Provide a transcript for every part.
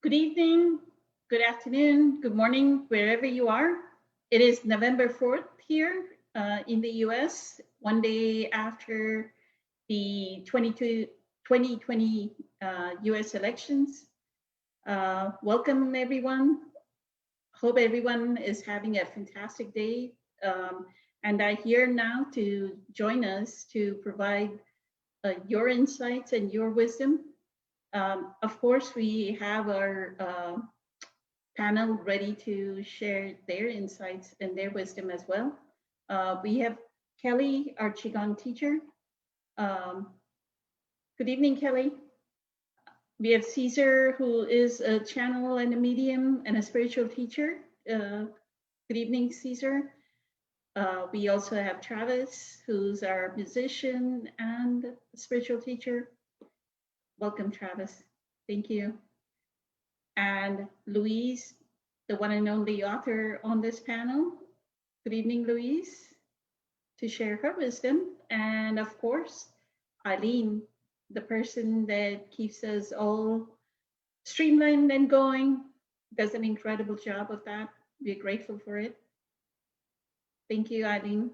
Good evening, good afternoon, good morning, wherever you are. It is November 4th here in the US, one day after the 2020 US elections. Welcome, everyone. Hope everyone is having a fantastic day. And I'm here now to join us to provide your insights and your wisdom. Of course, we have our panel ready to share their insights and their wisdom as well. We have Kelly, our Qigong teacher. Um, Good evening, Kelly. We have Caesar, who is a channel and a medium and a spiritual teacher. Good evening, Caesar. We also have Travis, who's our musician and spiritual teacher. Welcome, Travis. Thank you. And Louise, the one and only author on this panel. Good evening, Louise, to share her wisdom. And of course, Eileen, the person that keeps us all streamlined and going, does an incredible job of that. We're grateful for it. Thank you, Eileen.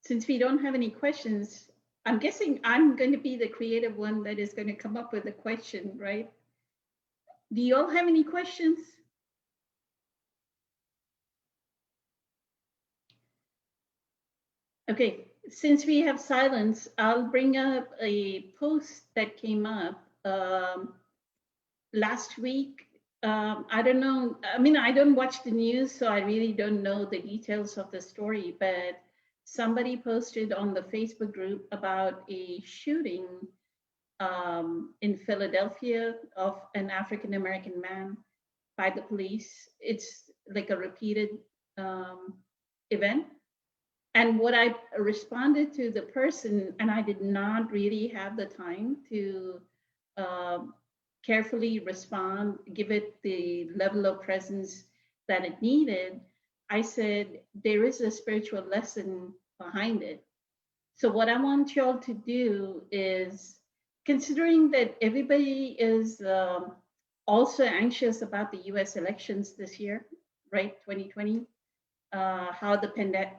Since we don't have any questions, I'm guessing I'm going to be the creative one that is going to come up with a question, right? Do you all have any questions? Okay, since we have silence, I'll bring up a post that came up last week. I don't know. I mean, I don't watch the news, so I really don't know the details of the story, but somebody posted on the Facebook group about a shooting in Philadelphia of an African-American man by the police. It's like a repeated event. And what I responded to the person, and I did not really have the time to carefully respond, give it the level of presence that it needed. I said, there is a spiritual lesson behind it. So what I want y'all to do is, considering that everybody is also anxious about the US elections this year, right, 2020, how the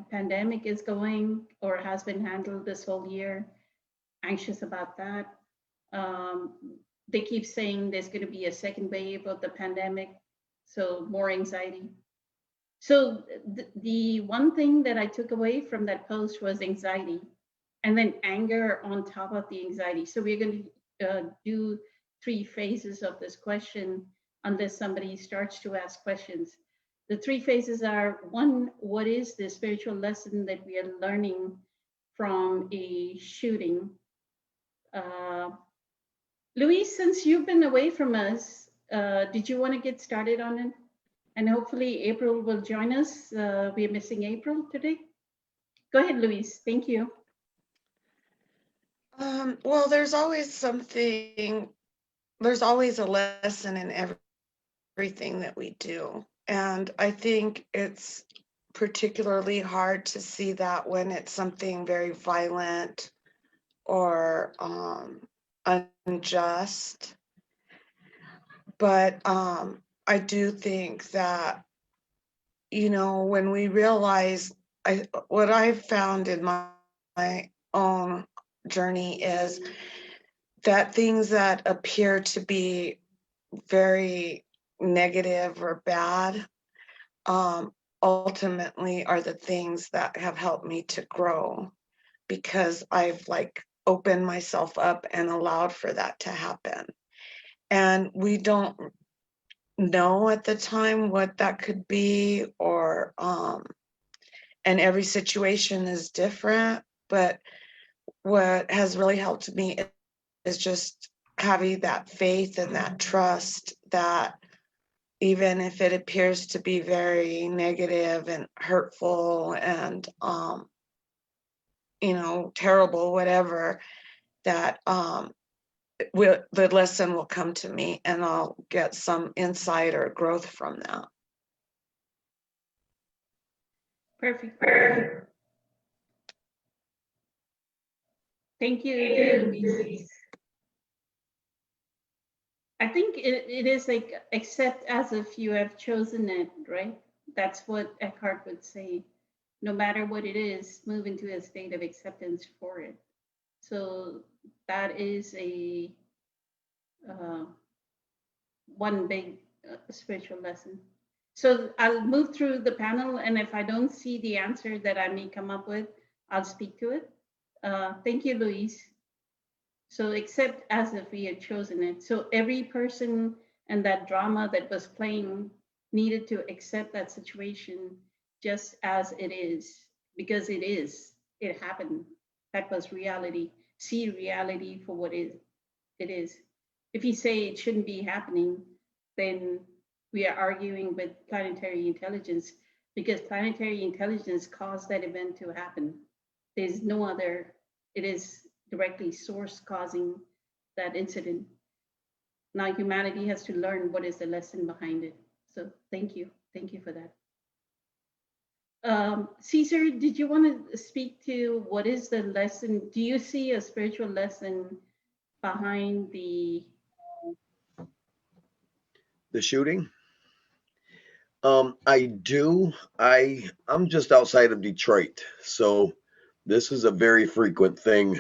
pandemic is going or has been handled this whole year, anxious about that. They keep saying there's going to be a second wave of the pandemic, so more anxiety. So the one thing that I took away from that post was anxiety, and then anger on top of the anxiety. So we're going to do 3 phases of this question unless somebody starts to ask questions. The 3 phases are: 1, what is the spiritual lesson that we are learning from a shooting? Louise, since you've been away from us, did you want to get started on it? And hopefully April will join us. We are missing April today. Go ahead, Louise. Thank you. Well, there's always a lesson in everything that we do. And I think it's particularly hard to see that when it's something very violent or unjust. But I do think that, when we realize, what I've found in my own journey is that things that appear to be very negative or bad ultimately are the things that have helped me to grow, because I've opened myself up and allowed for that to happen. And we don't know at the time what that could be, or and every situation is different. But what has really helped me is just having that faith and that trust that even if it appears to be very negative and hurtful and terrible, whatever, that the lesson will come to me and I'll get some insight or growth from that. Perfect. Thank you, Luis. I think it is like accept as if you have chosen it, right? That's what Eckhart would say. No matter what it is, move into a state of acceptance for it. So that is a uh, one big spiritual lesson. So I'll move through the panel, and if I don't see the answer that I may come up with, I'll speak to it. Thank you, Luis. So accept as if we had chosen it. So every person and that drama that was playing needed to accept that situation just as it is, because it is. It happened. That was reality. See reality for what it is. If you say it shouldn't be happening, then we are arguing with planetary intelligence, because planetary intelligence caused that event to happen. There's no other, it is directly source causing that incident. Now humanity has to learn what is the lesson behind it. So thank you. Thank you for that. Caesar, did you want to speak to what is the lesson? Do you see a spiritual lesson behind the shooting? I do. I'm just outside of Detroit, so this is a very frequent thing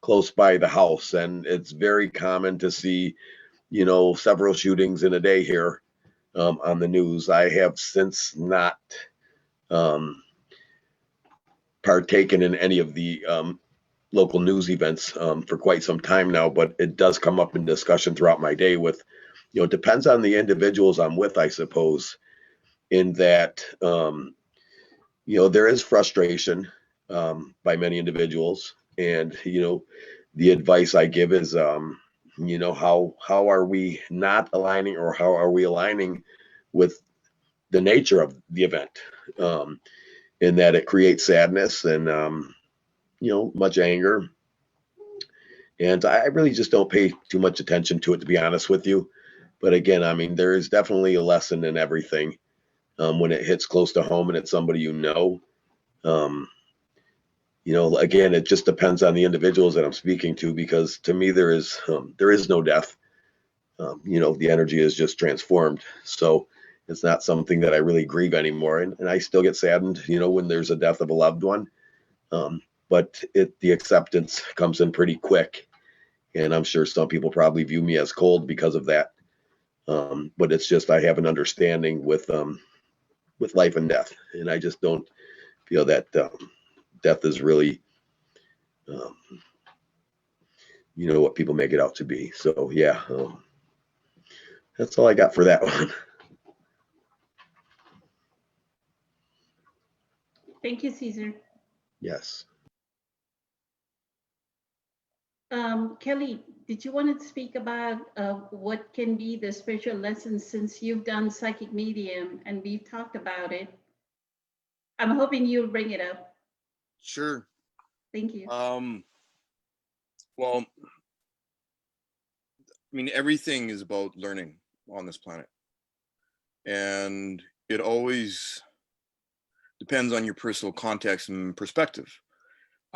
close by the house, and it's very common to see, several shootings in a day here on the news. I have since not um, partaken in any of the local news events for quite some time now, but it does come up in discussion throughout my day with, it depends on the individuals I'm with, I suppose, in that, there is frustration by many individuals. And, the advice I give is, how are we not aligning, or how are we aligning with the nature of the event, in that it creates sadness and, much anger. And I really just don't pay too much attention to it, to be honest with you. But again, I mean, there is definitely a lesson in everything when it hits close to home and it's somebody you know. Um, again, it just depends on the individuals that I'm speaking to, because to me there is no death. The energy is just transformed. So it's not something that I really grieve anymore, and I still get saddened, when there's a death of a loved one. But the acceptance comes in pretty quick, and I'm sure some people probably view me as cold because of that. But it's just I have an understanding with life and death, and I just don't feel that death is really um, what people make it out to be. So yeah, that's all I got for that one. Thank you, Caesar. Yes. Kelly, did you want to speak about what can be the spiritual lessons, since you've done psychic medium and we've talked about it? I'm hoping you'll bring it up. Sure. Thank you. Well, I mean, everything is about learning on this planet, and it always depends on your personal context and perspective.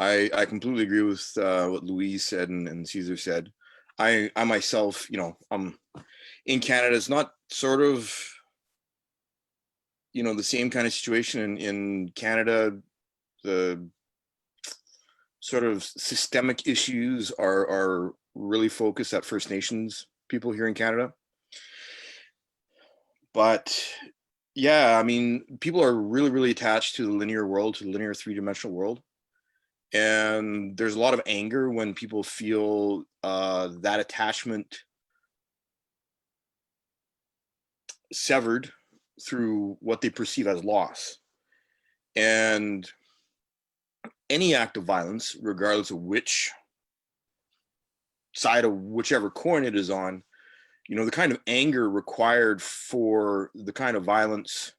I completely agree with what Louise said and Caesar said. I myself, I'm in Canada. It's not sort of, the same kind of situation in Canada. The sort of systemic issues are really focused at First Nations people here in Canada. But yeah, I mean, people are really, really attached to the linear world, to the linear three-dimensional world. And there's a lot of anger when people feel that attachment severed through what they perceive as loss. And any act of violence, regardless of which side of whichever coin it is on, the kind of anger required for the kind of violence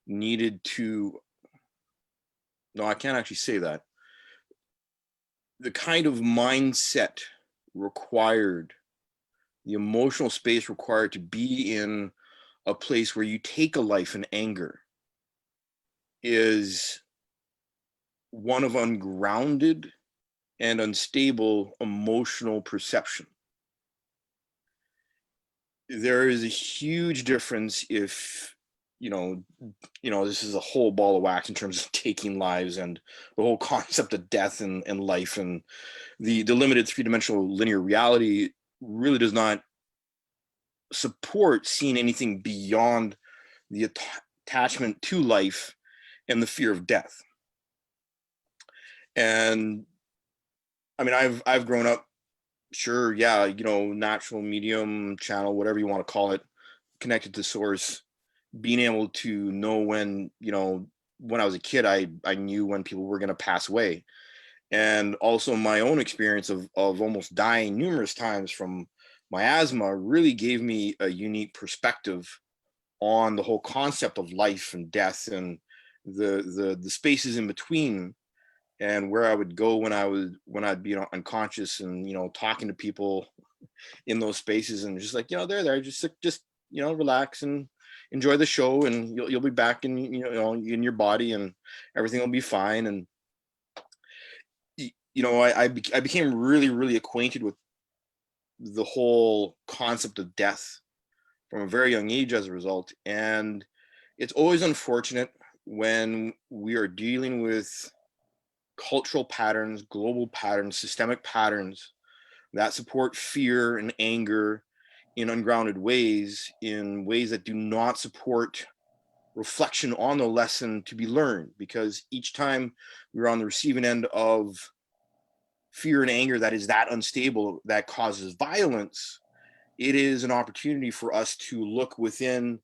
needed to, no, I can't actually say that. The kind of mindset required, the emotional space required to be in a place where you take a life in anger is one of ungrounded and unstable emotional perception. There is a huge difference if, this is a whole ball of wax in terms of taking lives and the whole concept of death and life, and the limited three-dimensional linear reality really does not support seeing anything beyond the attachment to life and the fear of death. And I mean, I've grown up, sure, yeah, natural medium channel, whatever you want to call it, connected to source, being able to know when, when I was a kid, I knew when people were going to pass away. And also my own experience of almost dying numerous times from my asthma really gave me a unique perspective on the whole concept of life and death and the spaces in between, and where I would go when I'd be unconscious, and talking to people in those spaces, and just like, they're there, just relax and enjoy the show, and you'll be back in in your body, and everything will be fine. And I became really, really acquainted with the whole concept of death from a very young age as a result. And it's always unfortunate when we are dealing with cultural patterns, global patterns, systemic patterns that support fear and anger in ungrounded ways, in ways that do not support reflection on the lesson to be learned. Because each time we're on the receiving end of fear and anger that is that unstable, that causes violence, it is an opportunity for us to look within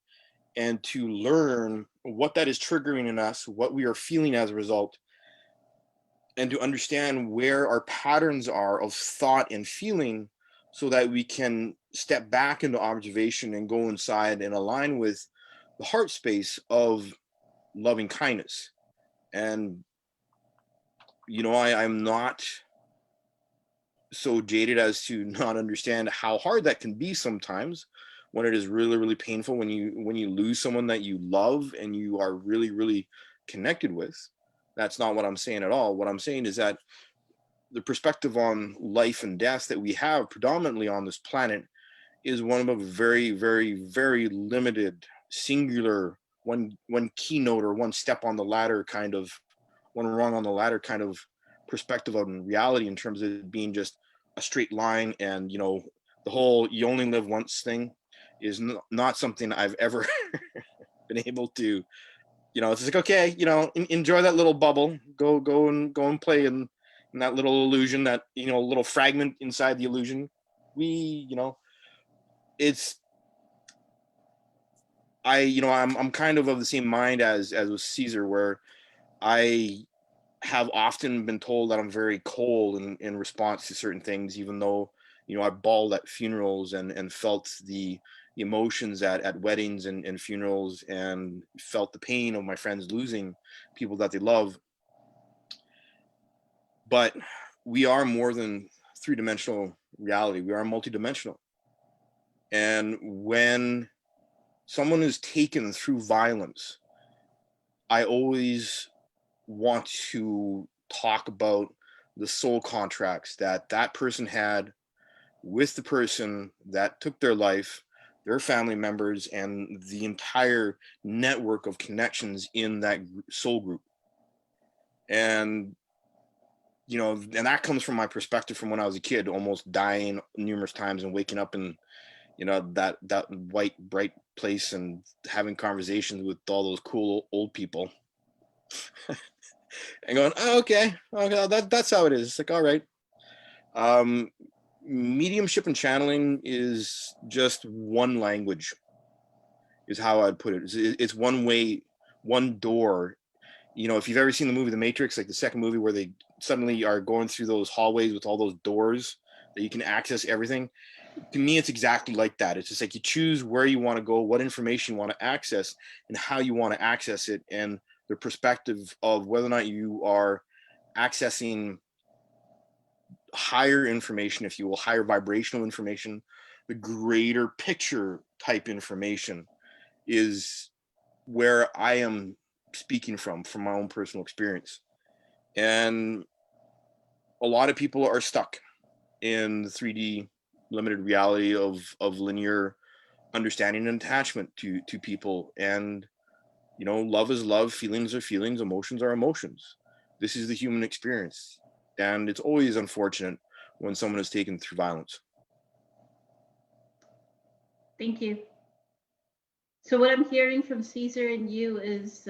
and to learn what that is triggering in us, what we are feeling as a result, and to understand where our patterns are of thought and feeling, so that we can step back into observation and go inside and align with the heart space of loving kindness. And I'm not so jaded as to not understand how hard that can be sometimes, when it is really, really painful, when you lose someone that you love and you are really, really connected with. That's not what I'm saying at all. What I'm saying is that the perspective on life and death that we have predominantly on this planet is one of a very, very, very limited, singular, one keynote or one step on the ladder kind of, one rung on the ladder kind of perspective on reality, in terms of it being just a straight line. And the whole "you only live once" thing is not something I've ever been able to, it's like, okay, enjoy that little bubble, go and play in that little illusion, that little fragment inside the illusion. It's I'm kind of the same mind as with Caesar, where I have often been told that I'm very cold in response to certain things, even though I bawled at funerals and felt the emotions at weddings and funerals, and felt the pain of my friends losing people that they love. But we are more than three-dimensional reality. We are multidimensional. And when someone is taken through violence, I always want to talk about the soul contracts that person had with the person that took their life, their family members, and the entire network of connections in that soul group. And and that comes from my perspective from when I was a kid, almost dying numerous times and waking up in that white bright place and having conversations with all those cool old people and going, oh, okay, that's how it is. It's like, all right. Mediumship and channeling is just one language, is how I'd put it. It's one way, one door. If you've ever seen the movie The Matrix, like the second movie, where they suddenly are going through those hallways with all those doors that you can access everything. To me, it's exactly like that. It's just like you choose where you want to go, what information you want to access, and how you want to access it, and the perspective of whether or not you are accessing higher information, if you will, higher vibrational information, the greater picture type information, is where I am speaking from my own personal experience. And a lot of people are stuck in the 3D limited reality of linear understanding and attachment to people. And you know, love is love, feelings are feelings, emotions are emotions. This is the human experience, and it's always unfortunate when someone is taken through violence. Thank you. So what I'm hearing from Caesar and you is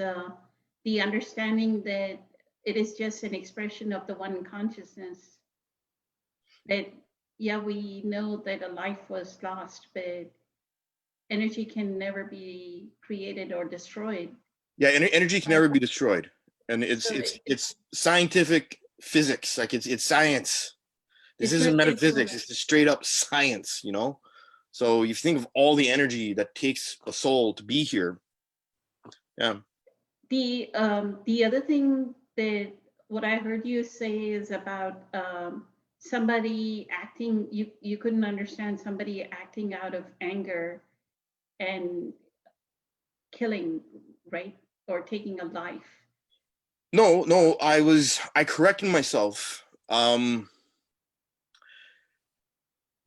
the understanding that it is just an expression of the one consciousness. That, yeah, we know that a life was lost, but energy can never be created or destroyed. Yeah, energy can never be destroyed, and So it's scientific physics. Like it's science. This it's isn't not just metaphysics. It's just straight up science. You know. So you think of all the energy that takes a soul to be here. Yeah. the other thing that what I heard you say is about somebody acting. You couldn't understand somebody acting out of anger and killing, right? Or taking a life. No, I corrected myself.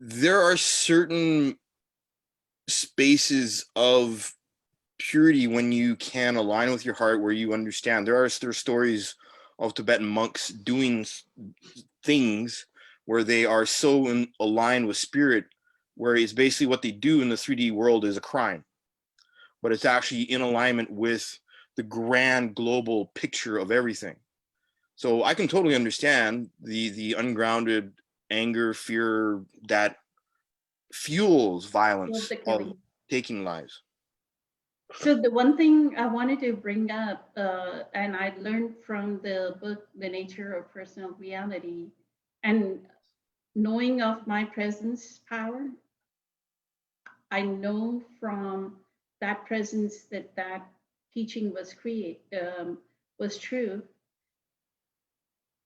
There are certain spaces of purity when you can align with your heart, where you understand. There are stories of Tibetan monks doing things where they are so aligned with spirit, where it's basically what they do in the 3D world is a crime, but it's actually in alignment with the grand global picture of everything. So I can totally understand the ungrounded anger, fear that fuels Of violence the of killing. taking lives. So the one thing I wanted to bring up, and I learned from the book, The Nature of Personal Reality, and knowing of my presence power, I know from that presence that that teaching was true.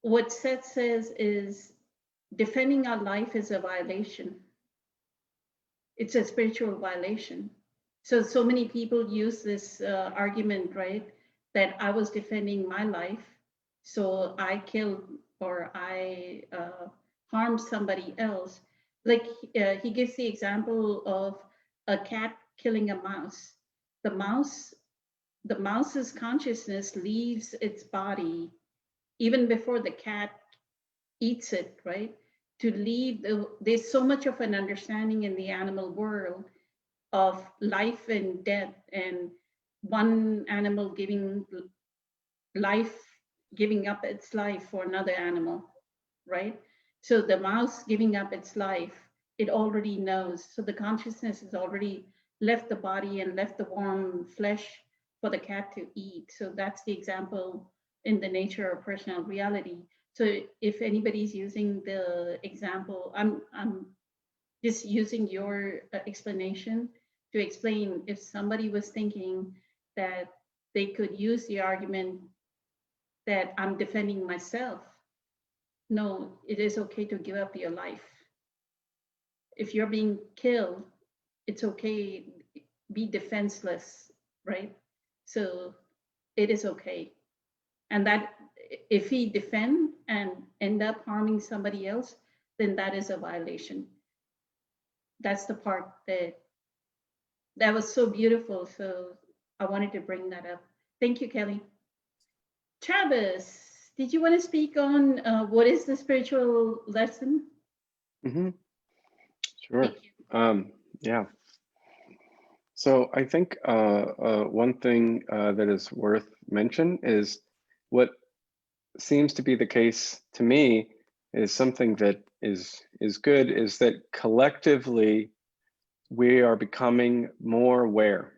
What Seth says is defending our life is a violation. It's a spiritual violation. So many people use this argument, right? That I was defending my life, so I killed or I harmed somebody else. Like he gives the example of a cat killing a mouse. The mouse, the mouse's consciousness leaves its body even before the cat eats it, right? To leave, there's so much of an understanding in the animal world of life and death, and one animal giving life, giving up its life for another animal, right? So the mouse giving up its life, it already knows. So the consciousness has already left the body and left the warm flesh for the cat to eat. So that's the example in the nature of personal reality. So if anybody's using the example, I'm just using your explanation to explain if somebody was thinking that they could use the argument that I'm defending myself. No, it is okay to give up your life. If you're being killed, it's okay, be defenseless, right? So it is okay. And that if he defend and end up harming somebody else, then that is a violation. That's the part that was so beautiful. So I wanted to bring that up. Thank you, Kelly. Travis, did you want to speak on what is the spiritual lesson? Mm-hmm. Sure. Thank you. Yeah. So I think one thing that is worth mention is what seems to be the case to me is something that is good, is that collectively we are becoming more aware.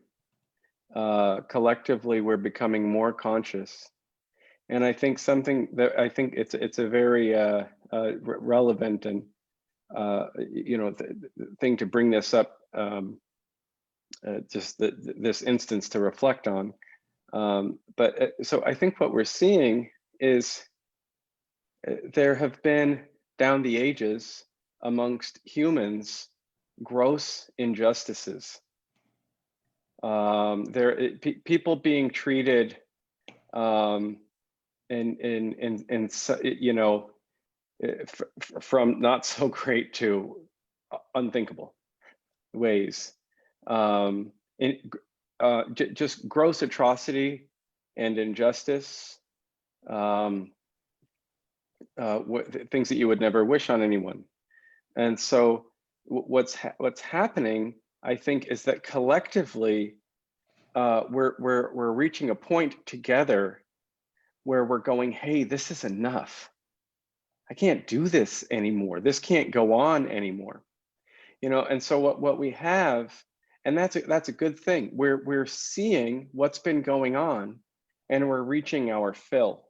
Collectively, we're becoming more conscious. And I think something that I think it's a very relevant and thing to bring this up, just this instance to reflect on. So I think what we're seeing is there have been down the ages amongst humans gross injustices. People being treated in from not so great to unthinkable ways. Just gross atrocity and injustice, things that you would never wish on anyone. And so what's happening, I think, is that collectively we're reaching a point together where we're going, hey, this is enough. I can't do this anymore. This can't go on anymore. You know, and so what we have, and that's a good thing. We're seeing what's been going on, and we're reaching our fill.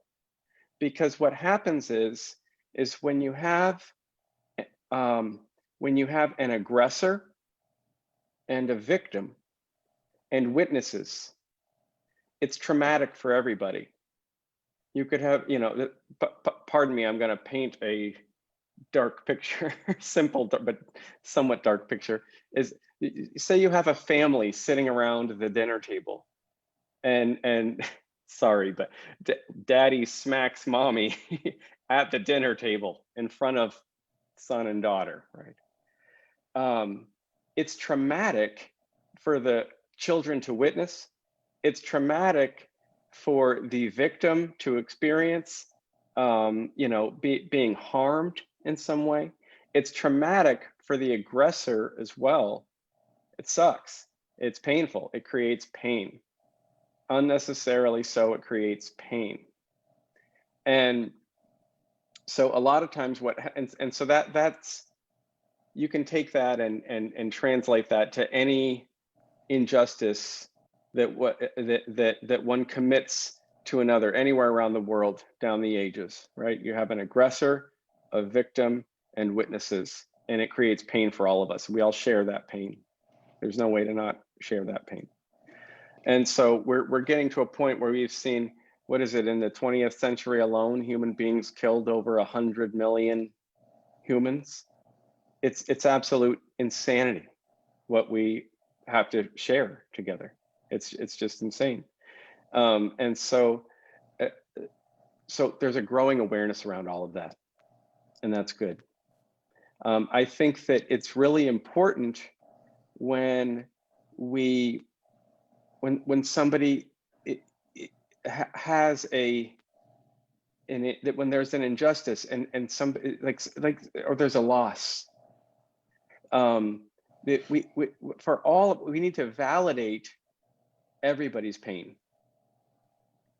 Because what happens is when you have an aggressor and a victim and witnesses, it's traumatic for everybody. You could have, you know, pardon me, I'm going to paint a dark picture, simple but somewhat dark picture. Is, say you have a family sitting around the dinner table, and sorry, but daddy smacks mommy at the dinner table in front of son and daughter, right? It's traumatic for the children to witness. It's traumatic for the victim to experience, you know, being harmed in some way. It's traumatic for the aggressor as well. It sucks. It's painful. It creates pain. Unnecessarily so, it creates pain. And so a lot of times and so that's, you can take that and translate that to any injustice that one commits to another anywhere around the world down the ages, right? You have an aggressor, a victim, and witnesses, and it creates pain for all of us. We all share that pain. There's no way to not share that pain. And so we're getting to a point where we've seen, what is it, in the 20th century alone, human beings killed over 100 million humans. It's absolute insanity what we have to share together. It's just insane. And so there's a growing awareness around all of that, and that's good. I think that it's really important when somebody has that when there's an injustice and somebody like or there's a loss, that we need to validate everybody's pain.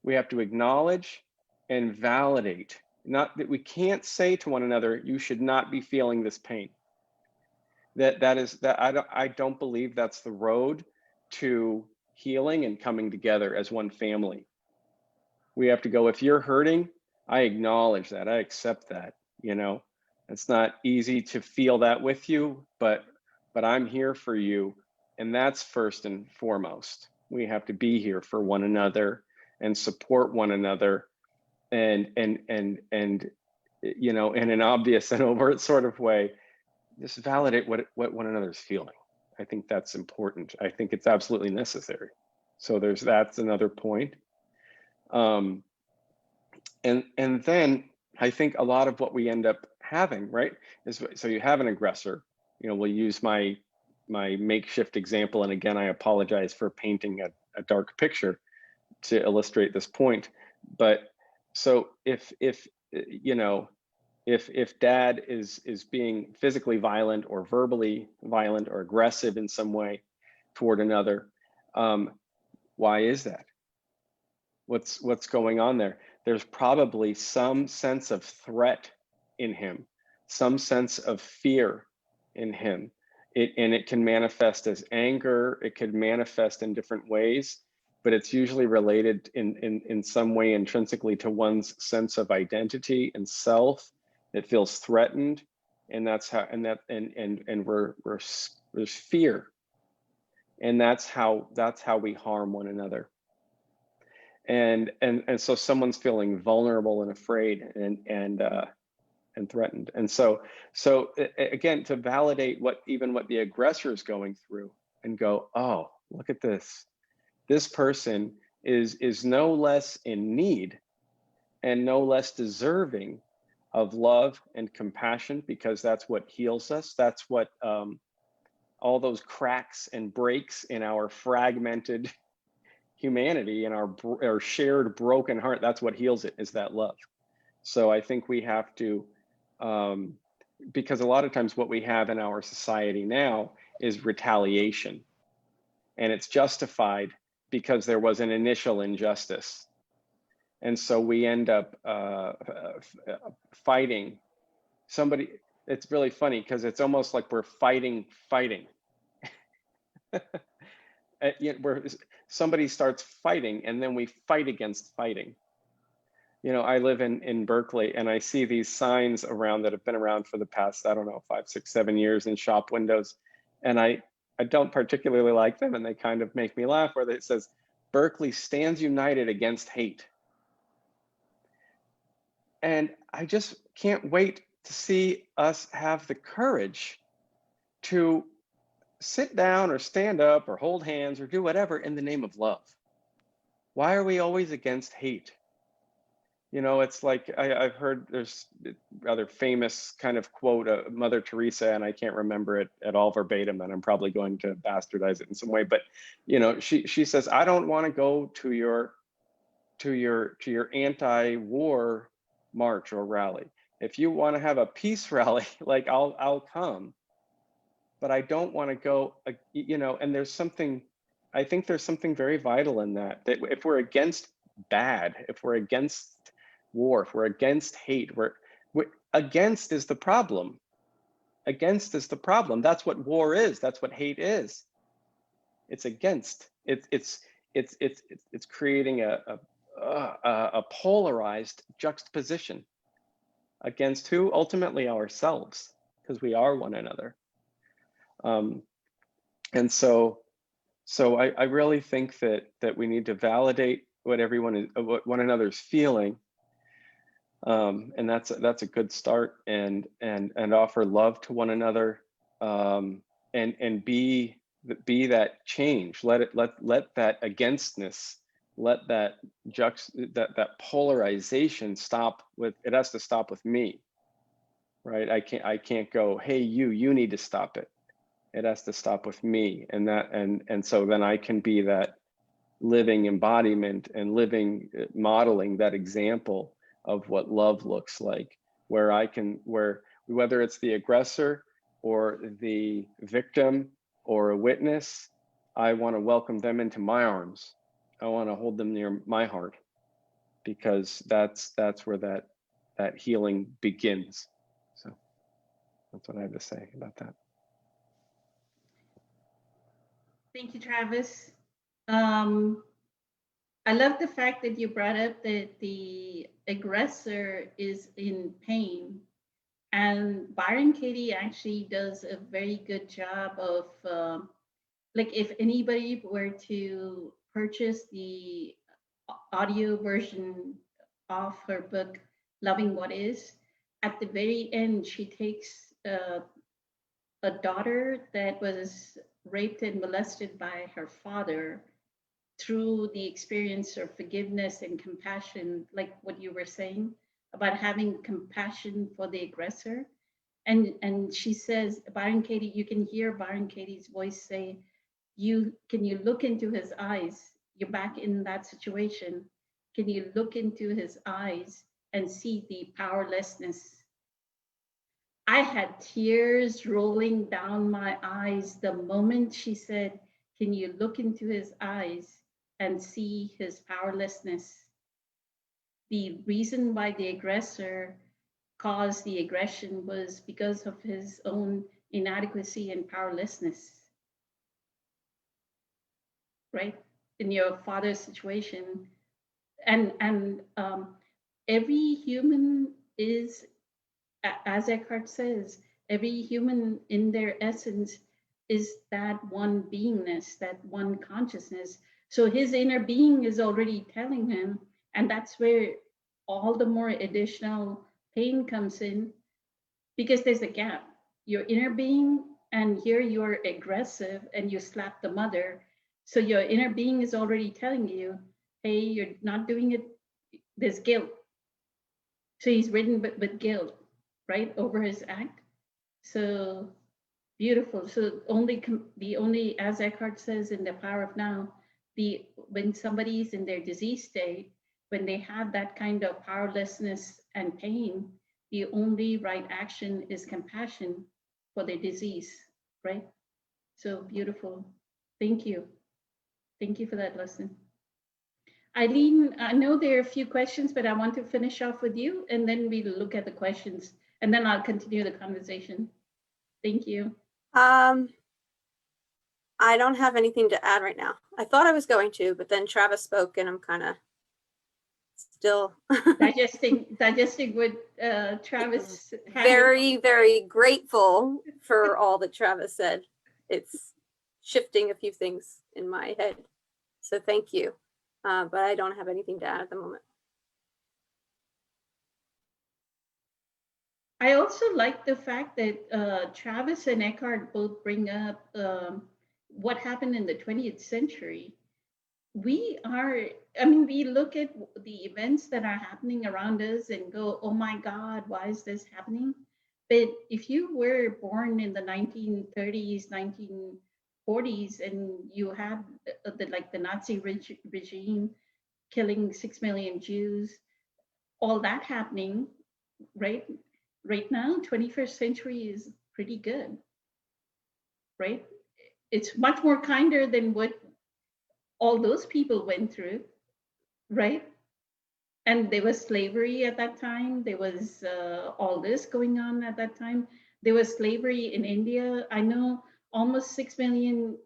We have to acknowledge and validate. Not that we can't say to one another, you should not be feeling this pain. I don't believe that's the road to healing and coming together as one family. We have to go, if you're hurting, I acknowledge that, I accept that, you know. It's not easy to feel that with you, but I'm here for you, and that's first and foremost. We have to be here for one another and support one another, and you know, in an obvious and overt sort of way, just validate what one another's feeling. I think that's important. I think it's absolutely necessary. So that's another point. And then I think a lot of what we end up having, right, is, so you have an aggressor. You know, we'll use my makeshift example, and again, I apologize for painting a dark picture to illustrate this point. But so if you know, if dad is being physically violent or verbally violent or aggressive in some way toward another, why is that? What's going on there? There's probably some sense of threat in him, some sense of fear in him. And it can manifest as anger. It could manifest in different ways, but it's usually related in some way intrinsically to one's sense of identity and self. It feels threatened, and that's how. And there's fear, and that's how we harm one another. And so someone's feeling vulnerable and afraid and threatened. And so again, to validate what the aggressor is going through, and go, oh, look at this. This person is no less in need and no less deserving of love and compassion, because that's what heals us. That's what all those cracks and breaks in our fragmented humanity and our shared broken heart, that's what heals it, is that love. So I think we have to, because a lot of times what we have in our society now is retaliation, and it's justified because there was an initial injustice. And so we end up fighting somebody. It's really funny because it's almost like we're fighting. Where somebody starts fighting and then we fight against fighting. You know, I live in Berkeley, and I see these signs around that have been around for the past, I don't know, 5, 6, 7 years in shop windows. And I don't particularly like them, and they kind of make me laugh, where it says, Berkeley stands united against hate. And I just can't wait to see us have the courage to sit down or stand up or hold hands or do whatever in the name of love. Why are we always against hate? You know, it's like I've heard there's rather famous kind of quote, Mother Teresa, and I can't remember it at all verbatim, and I'm probably going to bastardize it in some way. But you know, she says, "I don't want to go to your anti-war march or rally. If you want to have a peace rally, like I'll come, but I don't want to go." You know, and I think there's something very vital in that if we're against bad, if we're against war, if we're against hate, we're against is the problem. Against is the problem. That's what war is. That's what hate is. It's against. It's creating a polarized juxtaposition against who? Ultimately ourselves, because we are one another. And so I really think that we need to validate what what one another's feeling, and that's a good start, and offer love to one another, and be that change. Let that againstness, let that polarization stop with. It has to stop with me, right? I can't go, hey, you need to stop it. It has to stop with me, and so then I can be that living embodiment and modeling that example of what love looks like, where whether it's the aggressor or the victim or a witness, I want to welcome them into my arms. I want to hold them near my heart, because that's where that healing begins. So that's what I have to say about that. Thank you, Travis. I love the fact that you brought up that the aggressor is in pain. And Byron Katie actually does a very good job of, like, if anybody were to purchase the audio version of her book, Loving What Is, at the very end, she takes a daughter that was raped and molested by her father through the experience of forgiveness and compassion, like what you were saying about having compassion for the aggressor. And she says, Byron Katie, you can hear Byron Katie's voice say, can you look into his eyes? You're back in that situation. Can you look into his eyes and see the powerlessness? I had tears rolling down my eyes the moment she said, can you look into his eyes and see his powerlessness? The reason why the aggressor caused the aggression was because of his own inadequacy and powerlessness, right? In your father's situation. And every human is, as Eckhart says, every human in their essence is that one beingness, that one consciousness. So his inner being is already telling him, and that's where all the more additional pain comes in, because there's a gap. Your inner being, and here you're aggressive and you slap the mother. So your inner being is already telling you, hey, you're not doing it, there's guilt. So he's ridden with guilt, right, over his act. So beautiful. So the only, as Eckhart says in The Power of Now, the when somebody's in their disease state, when they have that kind of powerlessness and pain, the only right action is compassion for their disease, right? So beautiful. Thank you. Thank you for that lesson. Eileen, I know there are a few questions, but I want to finish off with you and then we'll look at the questions and then I'll continue the conversation. Thank you. I don't have anything to add right now. I thought I was going to, but then Travis spoke and I'm kind of still digesting what Travis had. Very, very grateful for all that Travis said. It's shifting a few things in my head. So thank you. But I don't have anything to add at the moment. I also like the fact that Travis and Eckhart both bring up what happened in the 20th century. We look at the events that are happening around us and go, oh my God, why is this happening? But if you were born in the 1930s, 1940s, and you had the Nazi regime killing 6 million Jews, all that happening, right? Right now, 21st century is pretty good, right? It's much more kinder than what all those people went through, right? And there was slavery at that time. There was all this going on at that time. There was slavery in India. I know almost 6 million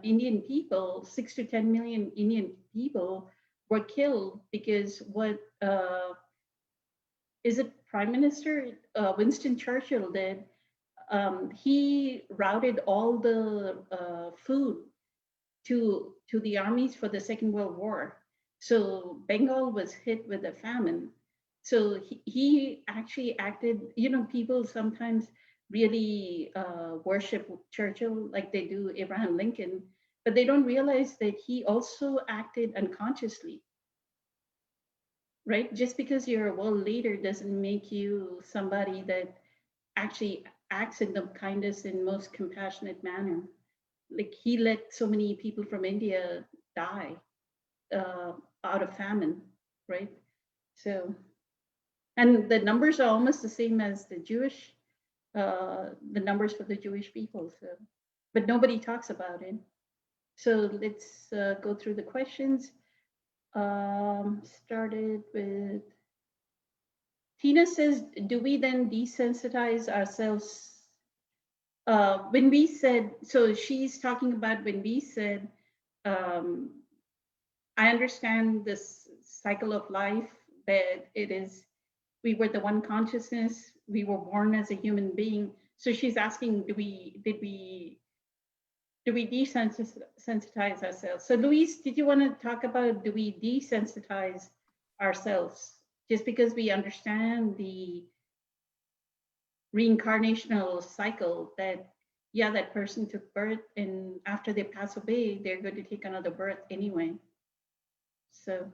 Indian people, 6 to 10 million Indian people were killed because what is it Prime Minister Winston Churchill did? He routed all the food to the armies for the Second World War. So Bengal was hit with a famine. So he actually acted, people sometimes really worship Churchill like they do Abraham Lincoln, but they don't realize that he also acted unconsciously, right? Just because you're a world leader doesn't make you somebody that actually acts in the kindest and most compassionate manner. Like he let so many people from India die out of famine, right? So, and the numbers are almost the same as the numbers for the Jewish people. So, but nobody talks about it. So let's go through the questions. Started with Tina says, do we then desensitize ourselves? When we said, so she's talking about when we said, I understand this cycle of life that it is, we were the one consciousness, we were born as a human being. So she's asking, did we desensitize ourselves? So Luis, did you want to talk about, do we desensitize ourselves just because we understand the reincarnational cycle that, yeah, that person took birth and after they pass away, they're going to take another birth anyway. So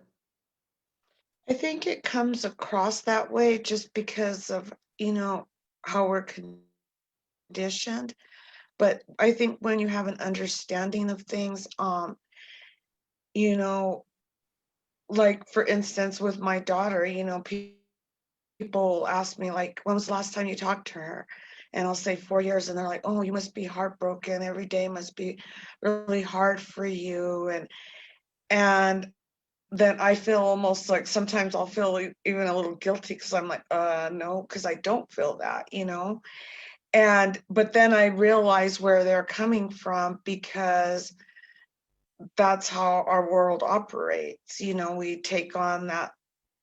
I think it comes across that way just because of, how we're conditioned. But I think when you have an understanding of things, you know, like for instance, with my daughter, people ask me like, when was the last time you talked to her? And I'll say 4 years, and they're like, oh, you must be heartbroken. Every day must be really hard for you. And then I feel almost like sometimes I'll feel even a little guilty because I'm like, no, because I don't feel that, but then I realize where they're coming from because that's how our world operates. We take on that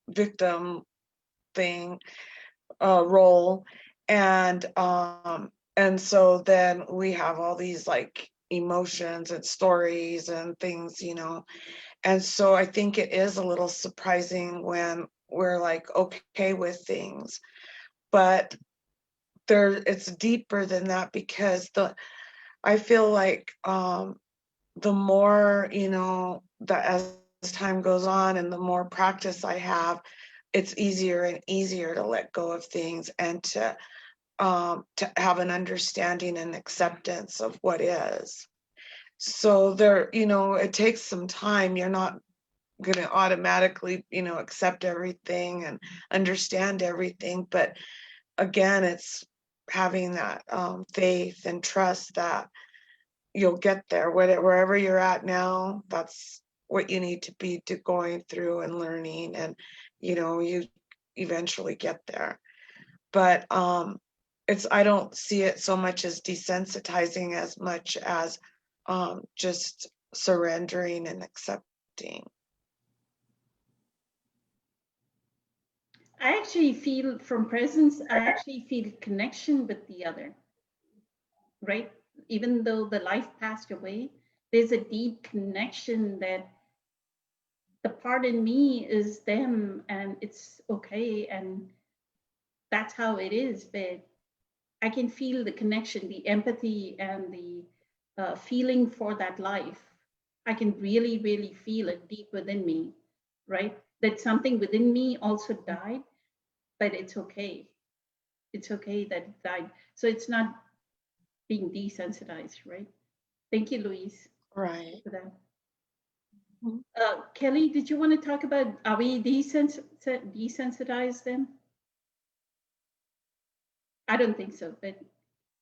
victim thing role, and so then we have all these like emotions and stories and things, and so I think it is a little surprising when we're like okay with things, but it's deeper than that because I feel like the more, that as time goes on and the more practice I have, it's easier and easier to let go of things and to have an understanding and acceptance of what is. So there, you know, it takes some time. You're not going to automatically, you know, accept everything and understand everything. But again, it's having that faith and trust that you'll get there. Wherever you're at now, that's what you need to be to going through and learning, and you know, you eventually get there. But I don't see it so much as desensitizing as much as just surrendering and accepting. I actually feel from presence, I actually feel connection with the other, right? Even though the life passed away, there's a deep connection that the part in me is them and it's okay. And that's how it is. But I can feel the connection, the empathy, and the feeling for that life. I can really, really feel it deep within me, right? That something within me also died, but it's okay. It's okay that it died. So it's not being desensitized, right? Thank you, Louise, Right. for that. Mhm. Kelly, did you want to talk about, are we desensitized then? I don't think so, but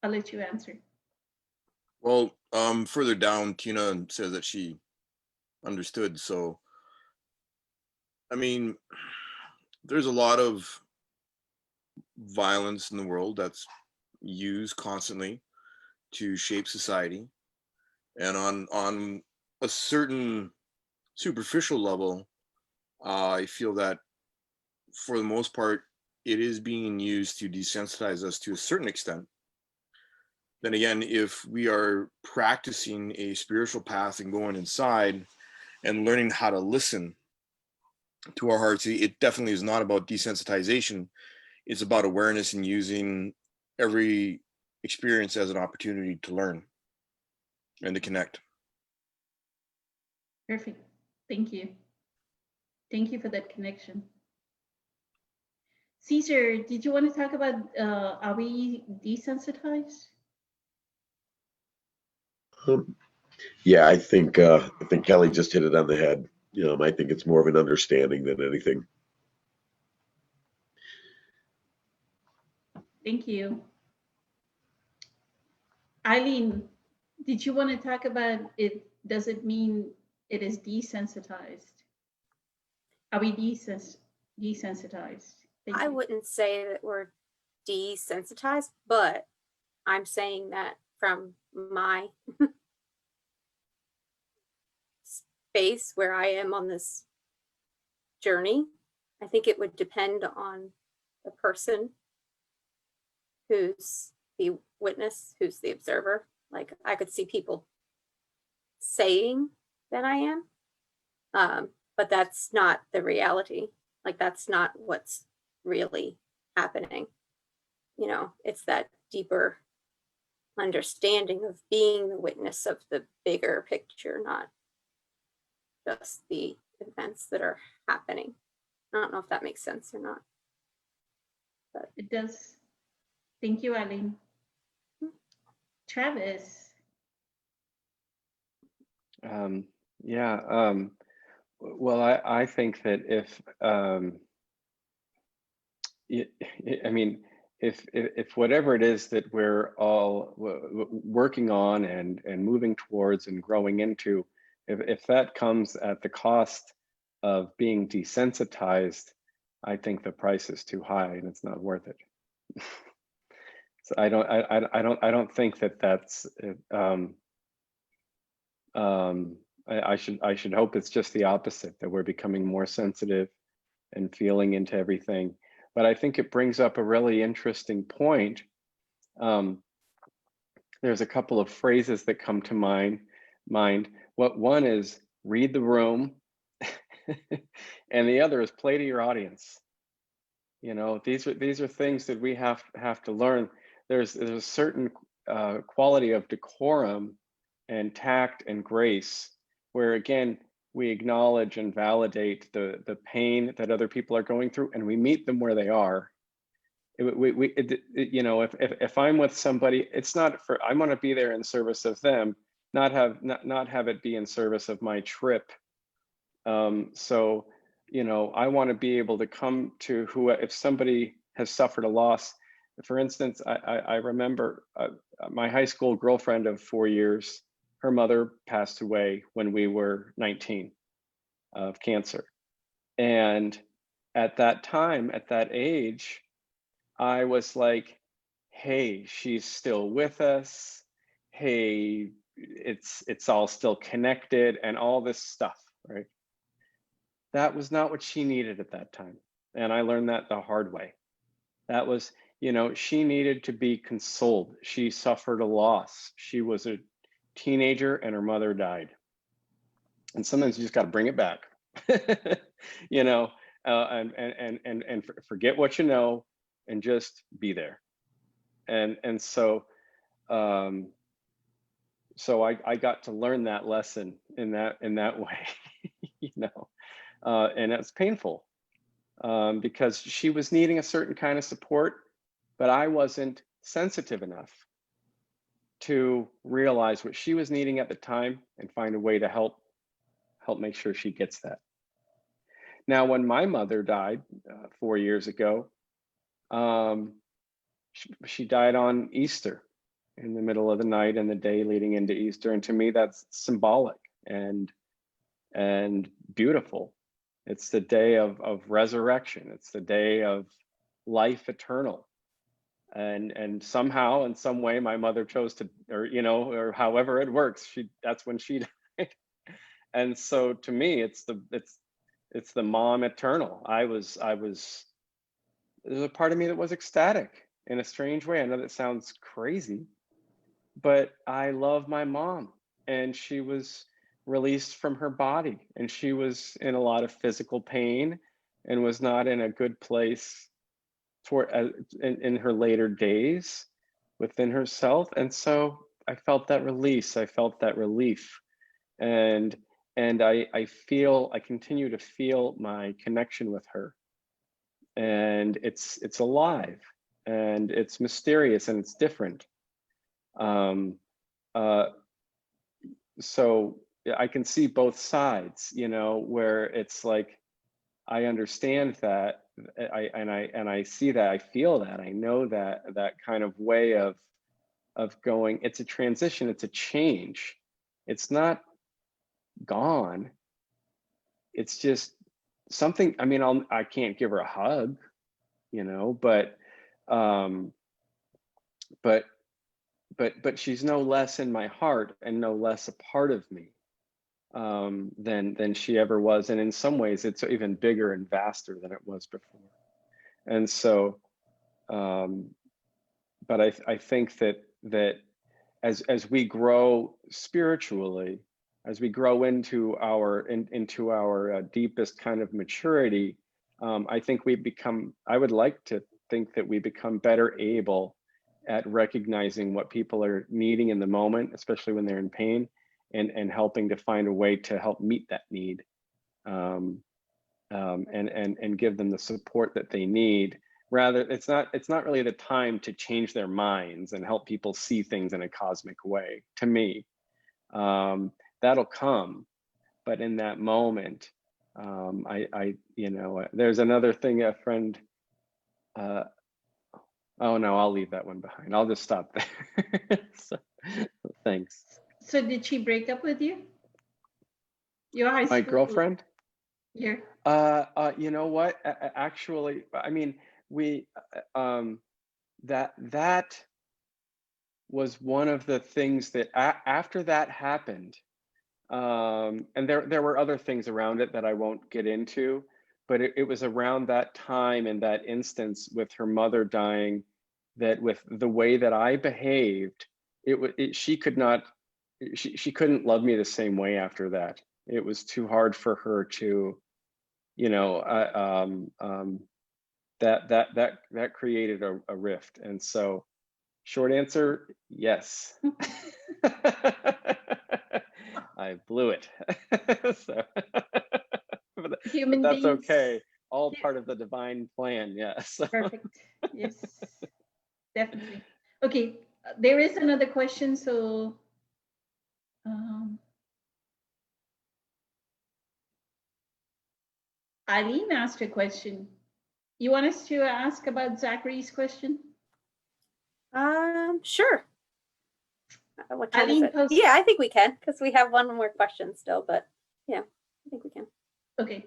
I'll let you answer. Well, further down, Tina says that she understood. So, I mean, there's a lot of violence in the world that's used constantly to shape society, and on a certain superficial level, I feel that for the most part, it is being used to desensitize us to a certain extent. Then again, if we are practicing a spiritual path and going inside and learning how to listen to our hearts, it definitely is not about desensitization. It's about awareness and using every experience as an opportunity to learn and to connect. Perfect. Thank you. Thank you for that connection. Caesar, did you want to talk about are we desensitized? Yeah, I think Kelly just hit it on the head. I think it's more of an understanding than anything. Thank you. Eileen, did you want to talk about it? Does it mean it is desensitized? Are we desensitized? Thank I you. wouldn't say that we're desensitized, but I'm saying that from my space where I am on this journey. I think it would depend on the person who's the witness, who's the observer. Like I could see people saying that I am, but that's not the reality. Like that's not what's really happening. It's that deeper understanding of being the witness of the bigger picture, not just the events that are happening. I don't know if that makes sense or not. But It does. Thank you, Eileen. Travis. Yeah. Well, I think that if I mean, if whatever it is that we're all working on and moving towards and growing into, if that comes at the cost of being desensitized, I think the price is too high and it's not worth it. So I don't think that that's I should hope it's just the opposite, that we're becoming more sensitive and feeling into everything. But I think it brings up a really interesting point. There's a couple of phrases that come to mind. What one is read the room, and the other is play to your audience. These are things that we have to learn. There's a certain quality of decorum and tact and grace, where again we acknowledge and validate the pain that other people are going through, and we meet them where they are. You know, if I'm with somebody, it's not for, I want to be there in service of them, not have it be in service of my trip. So, you know, I want to be able to come to who, if somebody has suffered a loss. For instance, I remember my high school girlfriend of 4 years, her mother passed away when we were 19 of cancer. And at that time, at that age, I was like, hey, she's still with us. Hey, it's all still connected and all this stuff, right? That was not what she needed at that time. And I learned that the hard way. That was, you know, she needed to be consoled. She suffered a loss. She was a teenager and her mother died. And sometimes you just got to bring it back, you know, and forget what you know and just be there. And so, so I got to learn that lesson in that way, you know, and it's painful because she was needing a certain kind of support, but I wasn't sensitive enough to realize what she was needing at the time and find a way to help make sure she gets that. Now, when my mother died 4 years ago, she died on Easter, in the middle of the night and the day leading into Easter. And to me, that's symbolic and beautiful. It's the day of resurrection. It's the day of life eternal. And somehow, in some way, my mother chose to, or, you know, or however it works, that's when she died. And so to me, it's the mom eternal. There's a part of me that was ecstatic in a strange way. I know that sounds crazy, but I love my mom, and she was released from her body, and she was in a lot of physical pain and was not in a good place in her later days within herself. And so I felt that release, I felt that relief. And I continue to feel my connection with her. And it's alive, and it's mysterious, and it's different. So I can see both sides, you know, where it's like, I understand that, I see that, I feel that, I know that kind of way of going. It's a transition, it's a change. It's not gone. It's just something. I mean, I can't give her a hug, you know, but she's no less in my heart and no less a part of me than she ever was. And in some ways, it's even bigger and vaster than it was before. And so, but I think that as we grow spiritually, as we grow into our deepest kind of maturity, I think I would like to think that we become better able at recognizing what people are needing in the moment, especially when they're in pain, and helping to find a way to help meet that need, and give them the support that they need. Rather, it's not really the time to change their minds and help people see things in a cosmic way. To me, that'll come, but in that moment, you know, there's another thing a friend. Oh no, I'll leave that one behind. I'll just stop there. So, thanks. So did she break up with you? Your high My school girlfriend? Yeah. You know what? Actually, I mean, we that was one of the things that after that happened, and there were other things around it that I won't get into, but it was around that time and that instance with her mother dying, that with the way that I behaved, she couldn't love me the same way after that. It was too hard for her to, you know, that created a rift. And so, short answer, yes. I blew it. So, but Human that's beings. okay. All Yeah. part of the divine plan. Yes. Perfect. Yes, definitely. Okay, there is another question. So, Eileen asked a question. You want us to ask about Zachary's question? Sure. What time is Eileen it? post. Yeah, I think we can, because we have one more question still, but yeah, I think we can. Okay.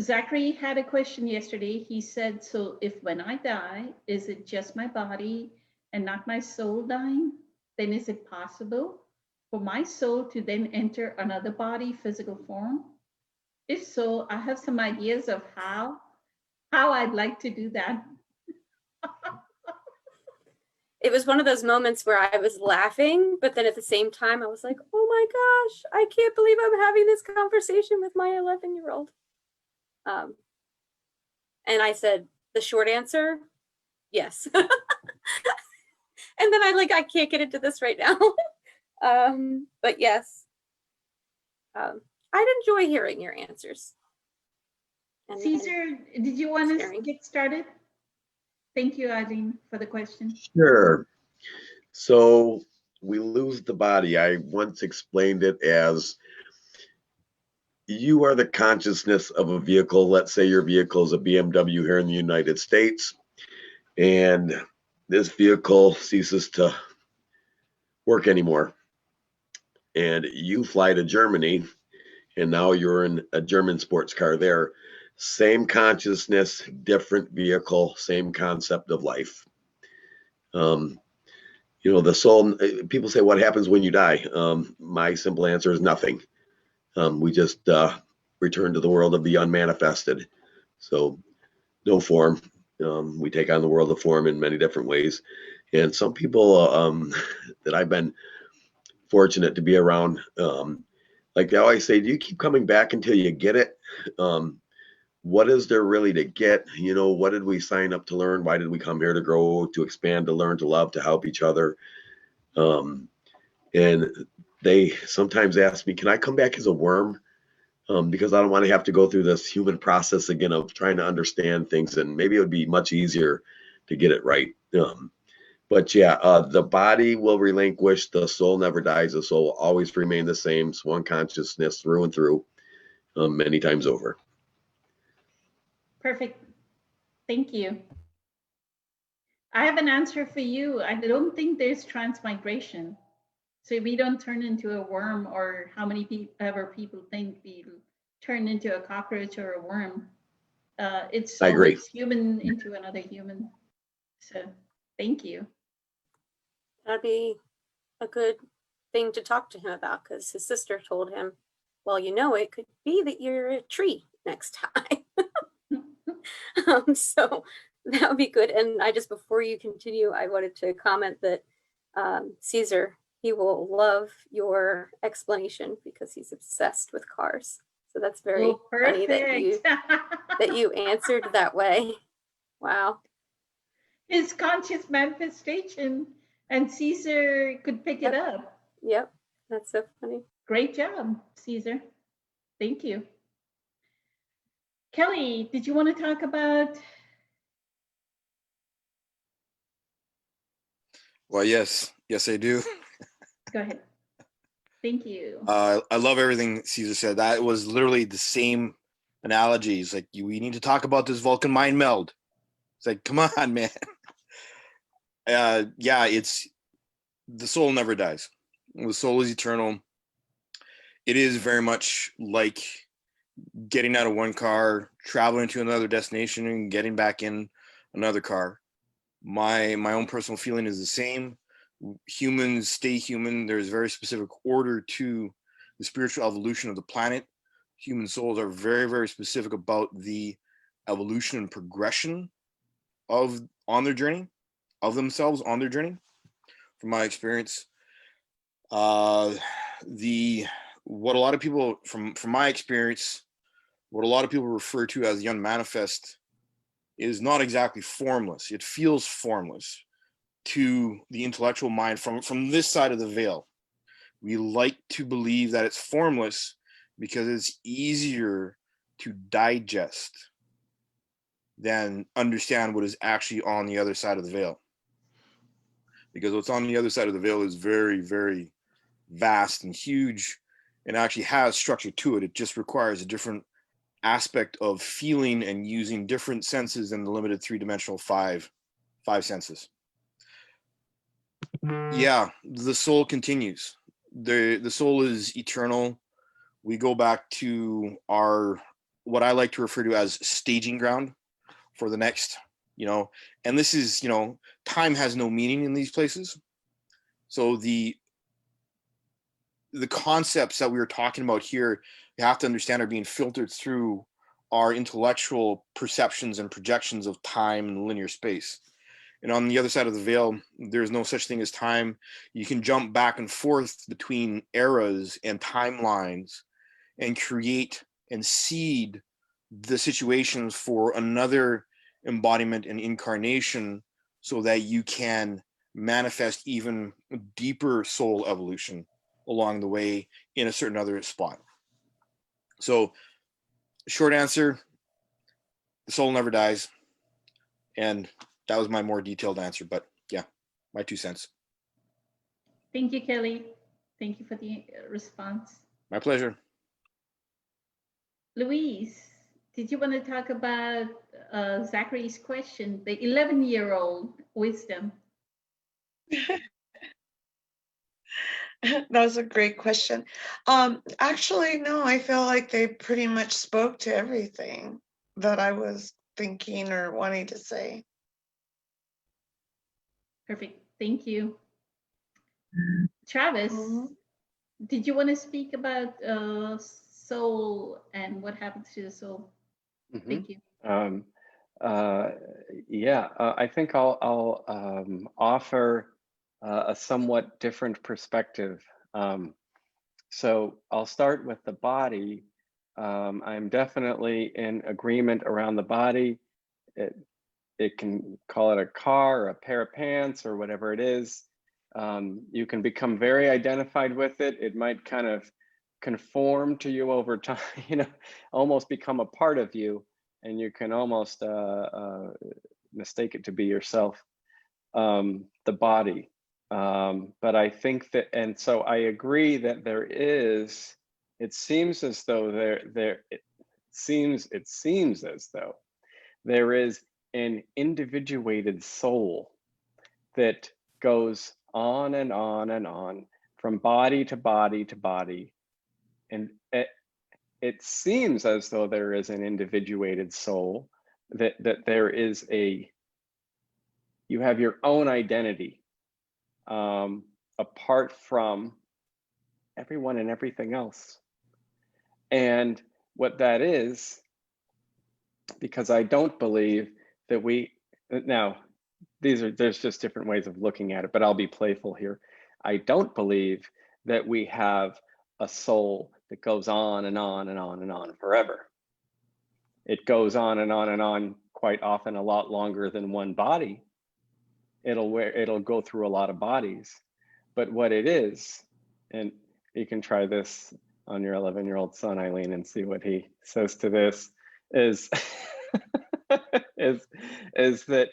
Zachary had a question yesterday. He said, so if when I die, is it just my body and not my soul dying? Then is it possible for my soul to then enter another body, physical form? If so, I have some ideas of how I'd like to do that. It was one of those moments where I was laughing, but then at the same time, I was like, oh my gosh, I can't believe I'm having this conversation with my 11-year-old. And I said, the short answer, yes. And then I can't get into this right now. But yes, I'd enjoy hearing your answers. And Caesar, did you want to sharing. get started? Thank you, Eileen, for the question. Sure. So we lose the body. I once explained it as you are the consciousness of a vehicle. Let's say your vehicle is a BMW here in the United States, and this vehicle ceases to work anymore. And you fly to Germany, and now you're in a German sports car there. Same consciousness, different vehicle, same concept of life. The soul, people say, what happens when you die? My simple answer is nothing. We just return to the world of the unmanifested. So no form. We take on the world of form in many different ways. And some people that I've been fortunate to be around, like they always say, do you keep coming back until you get it? What is there really to get? What did we sign up to learn? Why did we come here? To grow, to expand, to learn, to love, to help each other. And they sometimes ask me, can I come back as a worm? Because I don't want to have to go through this human process again of trying to understand things, and maybe it would be much easier to get it right. But yeah, the body will relinquish, the soul never dies, the soul will always remain the same. It's one consciousness through and through, many times over. Perfect. Thank you. I have an answer for you. I don't think there's transmigration. So we don't turn into a worm, or how many ever people think we turn into a cockroach or a worm. It's I agree. always human into another human. So thank you. That'd be a good thing to talk to him about, because his sister told him, well, it could be that you're a tree next time. So that would be good. And before you continue, I wanted to comment that Caesar, he will love your explanation because he's obsessed with cars. So that's very funny that you answered that way. Wow. His conscious manifestation, and Caesar could pick it up. Yep. That's so funny. Great job, Caesar. Thank you. Kelly, did you want to talk about? Well, yes, I do. Go ahead. Thank you. I love everything Caesar said. That was literally the same analogy. It's like, we need to talk about this Vulcan mind meld. It's like, come on, man. It's the soul never dies. The soul is eternal. It is very much like getting out of one car, traveling to another destination, and getting back in another car. My own personal feeling is the same. Humans stay human. There's very specific order to the spiritual evolution of the planet. Human souls are very, very specific about the evolution and progression on their journey, of themselves on their journey. From my experience, what a lot of people from my experience, what a lot of people refer to as the unmanifest is not exactly formless. It feels formless to the intellectual mind from this side of the veil. We like to believe that it's formless because it's easier to digest than understand what is actually on the other side of the veil. Because what's on the other side of the veil is very, very vast and huge, and actually has structure to it. It just requires a different aspect of feeling and using different senses than the limited three-dimensional five senses. Yeah, the soul continues. The soul is eternal. We go back to our, what I like to refer to as staging ground for the next, and this is, time has no meaning in these places. So the concepts that we were talking about here, you have to understand, are being filtered through our intellectual perceptions and projections of time and linear space. And on the other side of the veil, there's no such thing as time. You can jump back and forth between eras and timelines and create and seed the situations for another embodiment and incarnation, so that you can manifest even deeper soul evolution along the way in a certain other spot. So short answer, the soul never dies. And that was my more detailed answer, but yeah, my 2 cents. Thank you, Kelly. Thank you for the response. My pleasure. Louise, did you want to talk about Zachary's question, the 11-year-old wisdom? That was a great question. Actually, no, I feel like they pretty much spoke to everything that I was thinking or wanting to say. Perfect. Thank you. Travis, did you want to speak about soul and what happens to the soul? Thank you. Yeah, I think I'll offer a somewhat different perspective. So I'll start with the body. I'm definitely in agreement around the body. It can call it a car or a pair of pants or whatever it is. You can become very identified with it. It might kind of conform to you over time, almost become a part of you, and you can almost mistake it to be yourself, the body. But I think that, and so I agree that it seems as though it seems as though there is an individuated soul that goes on and on and on from body to body to body. And it seems as though there is an individuated soul, that there is you have your own identity apart from everyone and everything else. And what that is, because I don't believe that there's just different ways of looking at it, but I'll be playful here. I don't believe that we have a soul that goes on and on and on and on forever. It goes on and on and on, quite often a lot longer than one body. It'll go through a lot of bodies. But what it is, and you can try this on your 11-year-old son, Eileen, and see what he says to this, is is that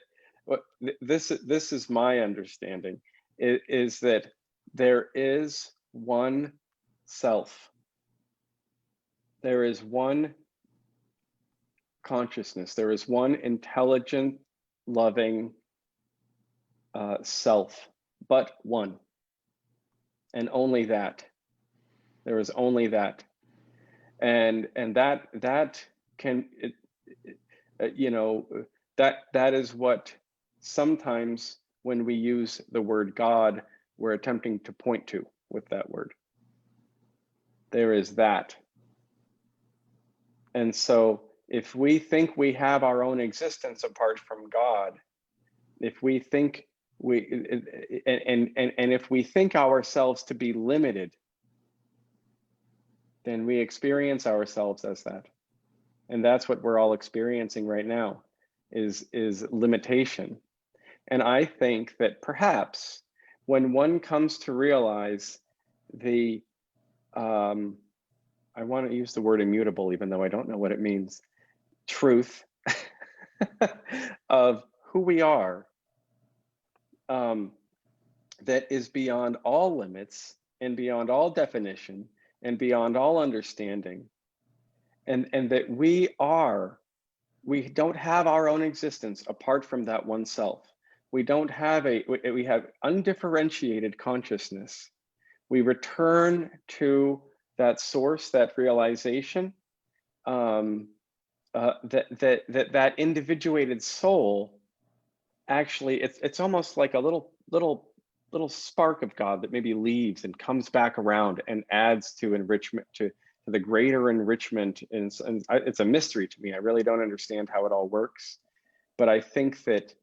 this is my understanding, is that there is one self. There is one consciousness. There is one intelligent, loving self, but one. And only that. There is only that. And that can, that is what sometimes when we use the word God, we're attempting to point to with that word. There is that. And so if we think we have our own existence apart from God, if we think and if we think ourselves to be limited, then we experience ourselves as that. And that's what we're all experiencing right now, is limitation. And I think that perhaps when one comes to realize the I want to use the word immutable, even though I don't know what it means, truth of who we are, that is beyond all limits and beyond all definition and beyond all understanding, and that we don't have our own existence apart from that one self. We don't have we have undifferentiated consciousness. We return to that source, that realization, that individuated soul. Actually, it's almost like a little spark of God that maybe leaves and comes back around and adds to enrichment, to the greater enrichment. And it's a mystery to me. I really don't understand how it all works, but I think that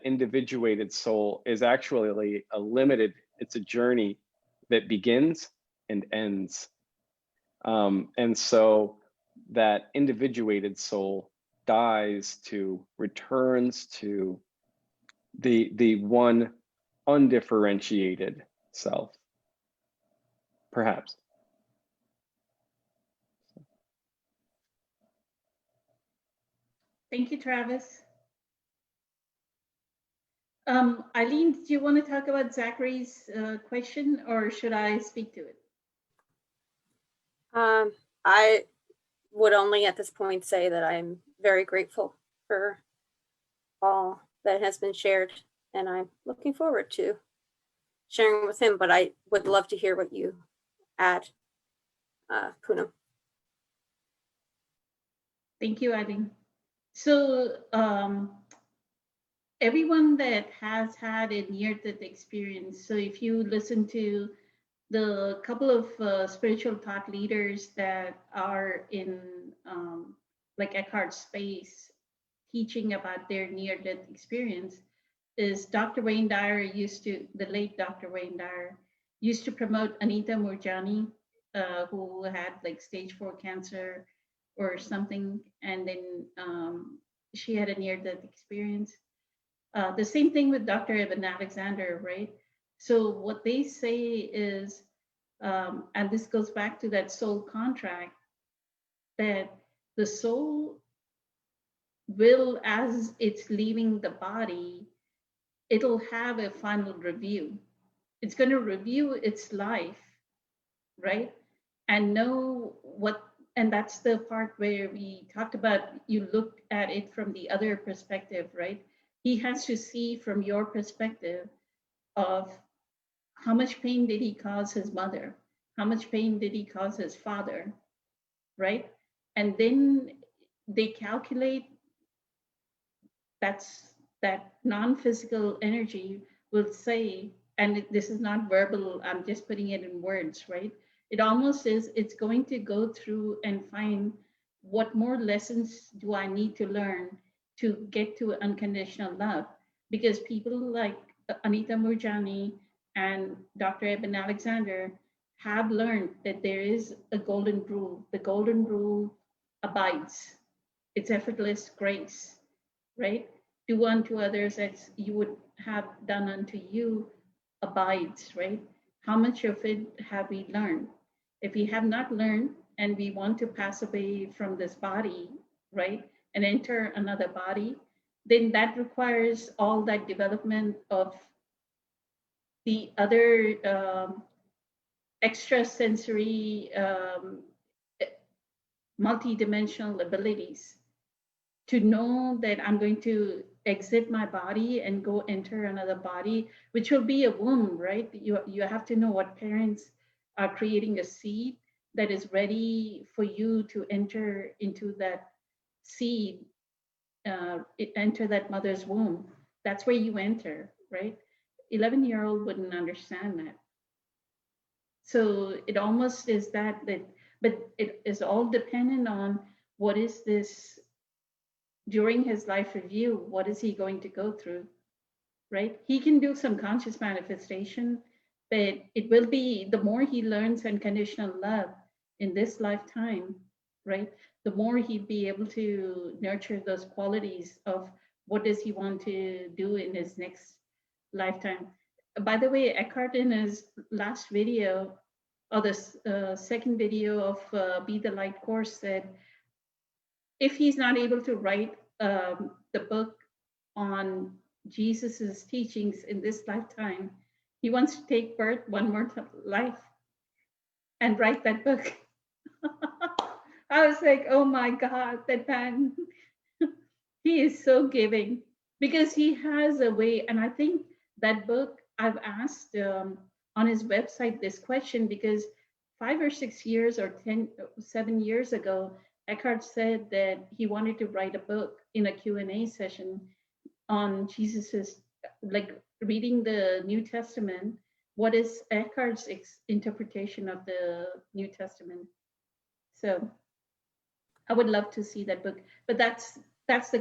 individuated soul is actually a limited. It's a journey that begins and ends, and so that individuated soul dies to returns to the one undifferentiated self, perhaps. Thank you, Travis. Eileen, do you want to talk about Zachary's question, or should I speak to it? I would only at this point say that I'm very grateful for all that has been shared, and I'm looking forward to sharing with him, but I would love to hear what you add, Poonam. Thank you, Eileen. So everyone that has had a near-death experience, so if you listen to the couple of spiritual thought leaders that are in like Eckhart space teaching about their near-death experience, is Dr. Wayne Dyer the late Dr. Wayne Dyer used to promote Anita Moorjani, who had like stage 4 cancer or something, and then she had a near-death experience. The same thing with Dr. Eben Alexander, right? So what they say is, and this goes back to that soul contract, that the soul will, as it's leaving the body, it'll have a final review. It's going to review its life, right? And know what, and that's the part where we talked about, you look at it from the other perspective, right? He has to see from your perspective of how much pain did he cause his mother? How much pain did he cause his father, right? And then they calculate that non-physical energy will say, and this is not verbal, I'm just putting it in words, right? It almost is, it's going to go through and find what more lessons do I need to learn to get to unconditional love? Because people like Anita Moorjani and Dr. Eben Alexander have learned that there is a golden rule. The golden rule abides. It's effortless grace, right? Do unto others as you would have done unto you abides, right? How much of it have we learned? If we have not learned and we want to pass away from this body, right, and enter another body, then that requires all that development of the other extrasensory multidimensional abilities to know that I'm going to exit my body and go enter another body, which will be a womb, right? You have to know what parents are creating a seed that is ready for you to enter into that seed, enter that mother's womb. That's where you enter, right? 11-year-old wouldn't understand that. So it almost is that, but it is all dependent on what is this during his life review, what is he going to go through, right? He can do some conscious manifestation, but it will be, the more he learns unconditional love in this lifetime, right? The more he'd be able to nurture those qualities of what does he want to do in his next lifetime. by the way, Eckhart in his last video, or the second video of Be the Light course, said if he's not able to write the book on Jesus's teachings in this lifetime, he wants to take birth one more life and write that book. I was like, oh my God, that man, he is so giving because he has a way. And I think that book, I've asked on his website this question because 5 or 6 years or 7 years ago, Eckhart said that he wanted to write a book in a Q&A session on Jesus's, like reading the New Testament. What is Eckhart's interpretation of the New Testament? So I would love to see that book, but that's the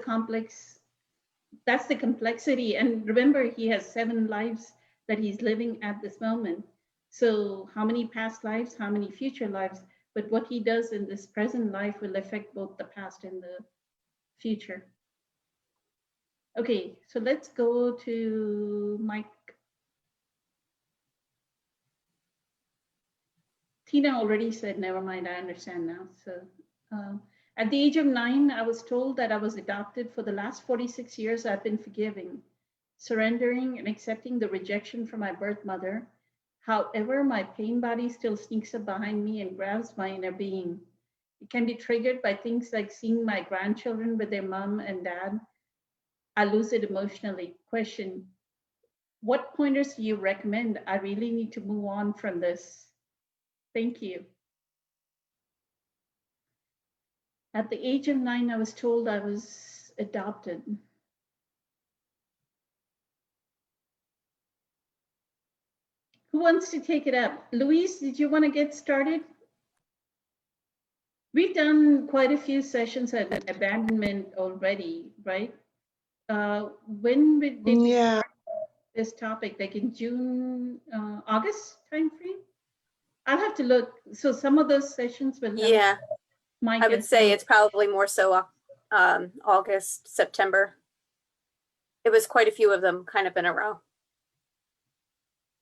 complexity. And remember, he has 7 lives that he's living at this moment. So how many past lives, how many future lives? But what he does in this present life will affect both the past and the future. Okay, so let's go to Mike. Tina already said, never mind, I understand now. So at the age of 9, I was told that I was adopted. For the last 46 years, I've been forgiving, surrendering, and accepting the rejection from my birth mother. However, my pain body still sneaks up behind me and grabs my inner being. It can be triggered by things like seeing my grandchildren with their mom and dad. I lose it emotionally. Question: what pointers do you recommend? I really need to move on from this. Thank you. At the age of 9, I was told I was adopted. Who wants to take it up? Louise, did you want to get started? We've done quite a few sessions at abandonment already, right? When did we start this topic? Like in June, August timeframe? I'll have to look. So some of those sessions will have. Yeah, Mike I would say it's probably more so August, September. It was quite a few of them kind of in a row.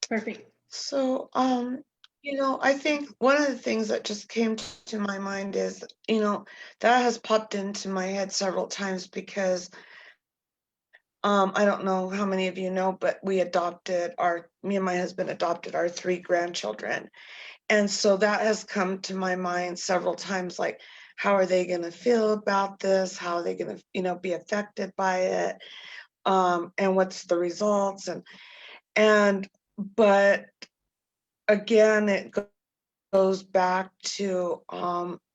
Perfect. So, I think one of the things that just came to my mind is, that has popped into my head several times because I don't know how many of you know, but me and my husband adopted our 3 grandchildren. And so that has come to my mind several times, like, how are they going to feel about this? How are they going to, be affected by it? And what's the results? But again, it goes back to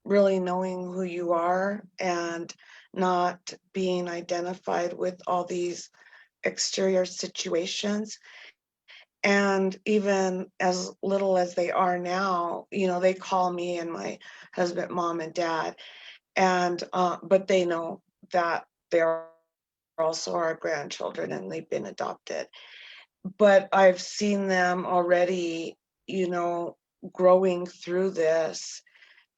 really knowing who you are and not being identified with all these exterior situations. And even as little as they are now, they call me and my husband mom and dad, and but they know that they're also our grandchildren and they've been adopted. But I've seen them already, growing through this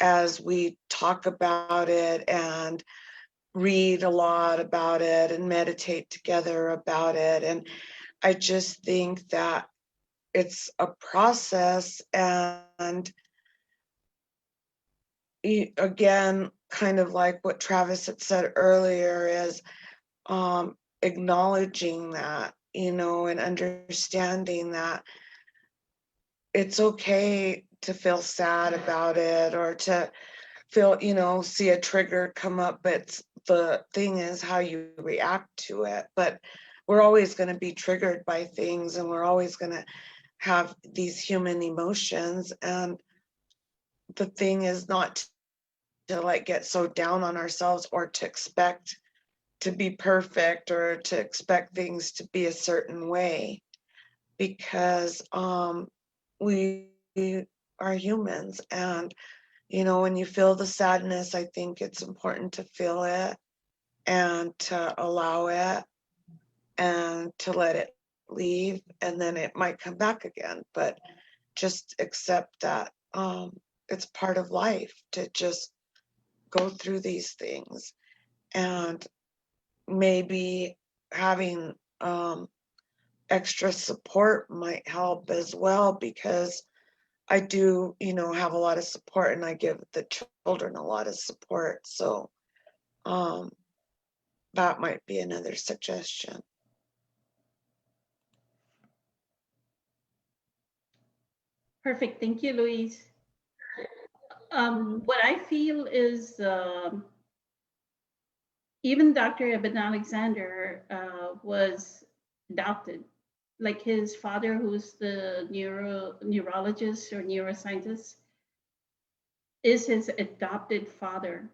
as we talk about it and read a lot about it and meditate together about it. And I just think that it's a process. And again, kind of like what Travis had said earlier, is acknowledging that, and understanding that it's okay to feel sad about it or to feel, see a trigger come up, but the thing is how you react to it. But we're always going to be triggered by things, and we're always going to have these human emotions. And the thing is not to like get so down on ourselves or to expect to be perfect or to expect things to be a certain way, because we are humans. And when you feel the sadness, I think it's important to feel it and to allow it and to let it leave, and then it might come back again. But just accept that it's part of life to just go through these things. And maybe having extra support might help as well, because I do, have a lot of support, and I give the children a lot of support. So that might be another suggestion. Perfect. Thank you, Louise. What I feel is even Dr. Eben Alexander was adopted. Like his father, who's the neurologist or neuroscientist, is his adopted father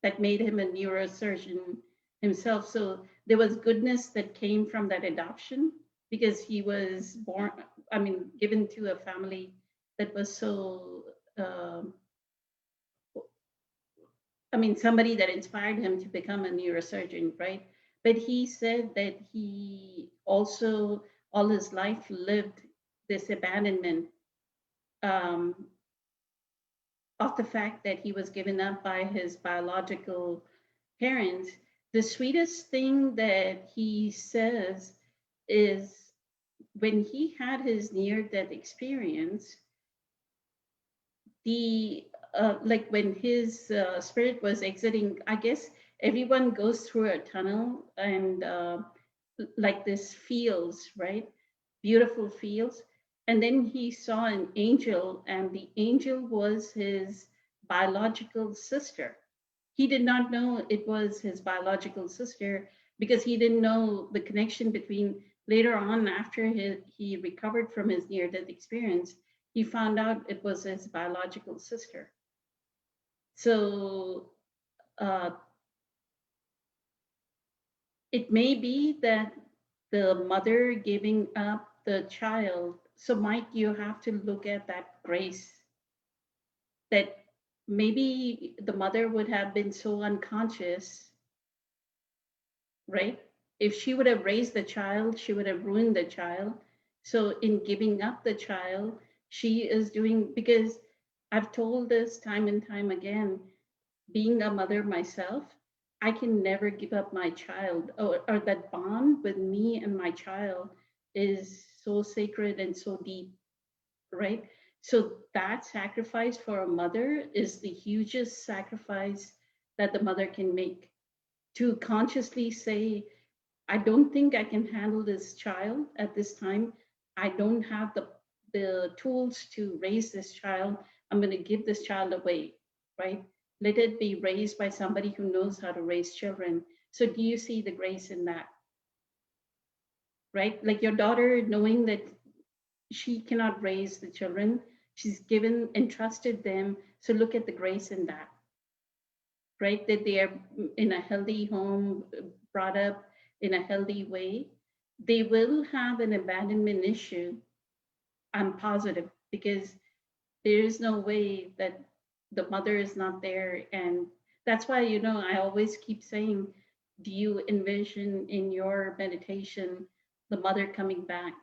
that made him a neurosurgeon himself. So there was goodness that came from that adoption, because he was given to a family that was so, somebody that inspired him to become a neurosurgeon, right? But he said that he also all his life lived this abandonment um, of the fact that he was given up by his biological parents. The sweetest thing that he says is when he had his near death experience, the like when his spirit was exiting, I guess everyone goes through a tunnel, and like this fields, right? Beautiful fields. And then he saw an angel, and the angel was his biological sister. He did not know it was his biological sister, because he didn't know the connection between, later on after he recovered from his near death experience, he found out it was his biological sister. So uh, it may be that the mother giving up the child. So, Mike, you have to look at that grace, that maybe the mother would have been so unconscious, right? If she would have raised the child, she would have ruined the child. So, in giving up the child, she is doing, because I've told this time and time again, being a mother myself, I can never give up my child, or that bond with me and my child is so sacred and so deep, right? So that sacrifice for a mother is the hugest sacrifice that the mother can make, to consciously say, I don't think I can handle this child at this time. I don't have the tools to raise this child. I'm going to give this child away, right? Let it be raised by somebody who knows how to raise children. So do you see the grace in that? Right? Like your daughter knowing that she cannot raise the children, she's given, entrusted them. So look at the grace in that, right? That they are in a healthy home, brought up in a healthy way. They will have an abandonment issue, I'm positive, because there is no way that the mother is not there. And that's why, I always keep saying, do you envision in your meditation the mother coming back,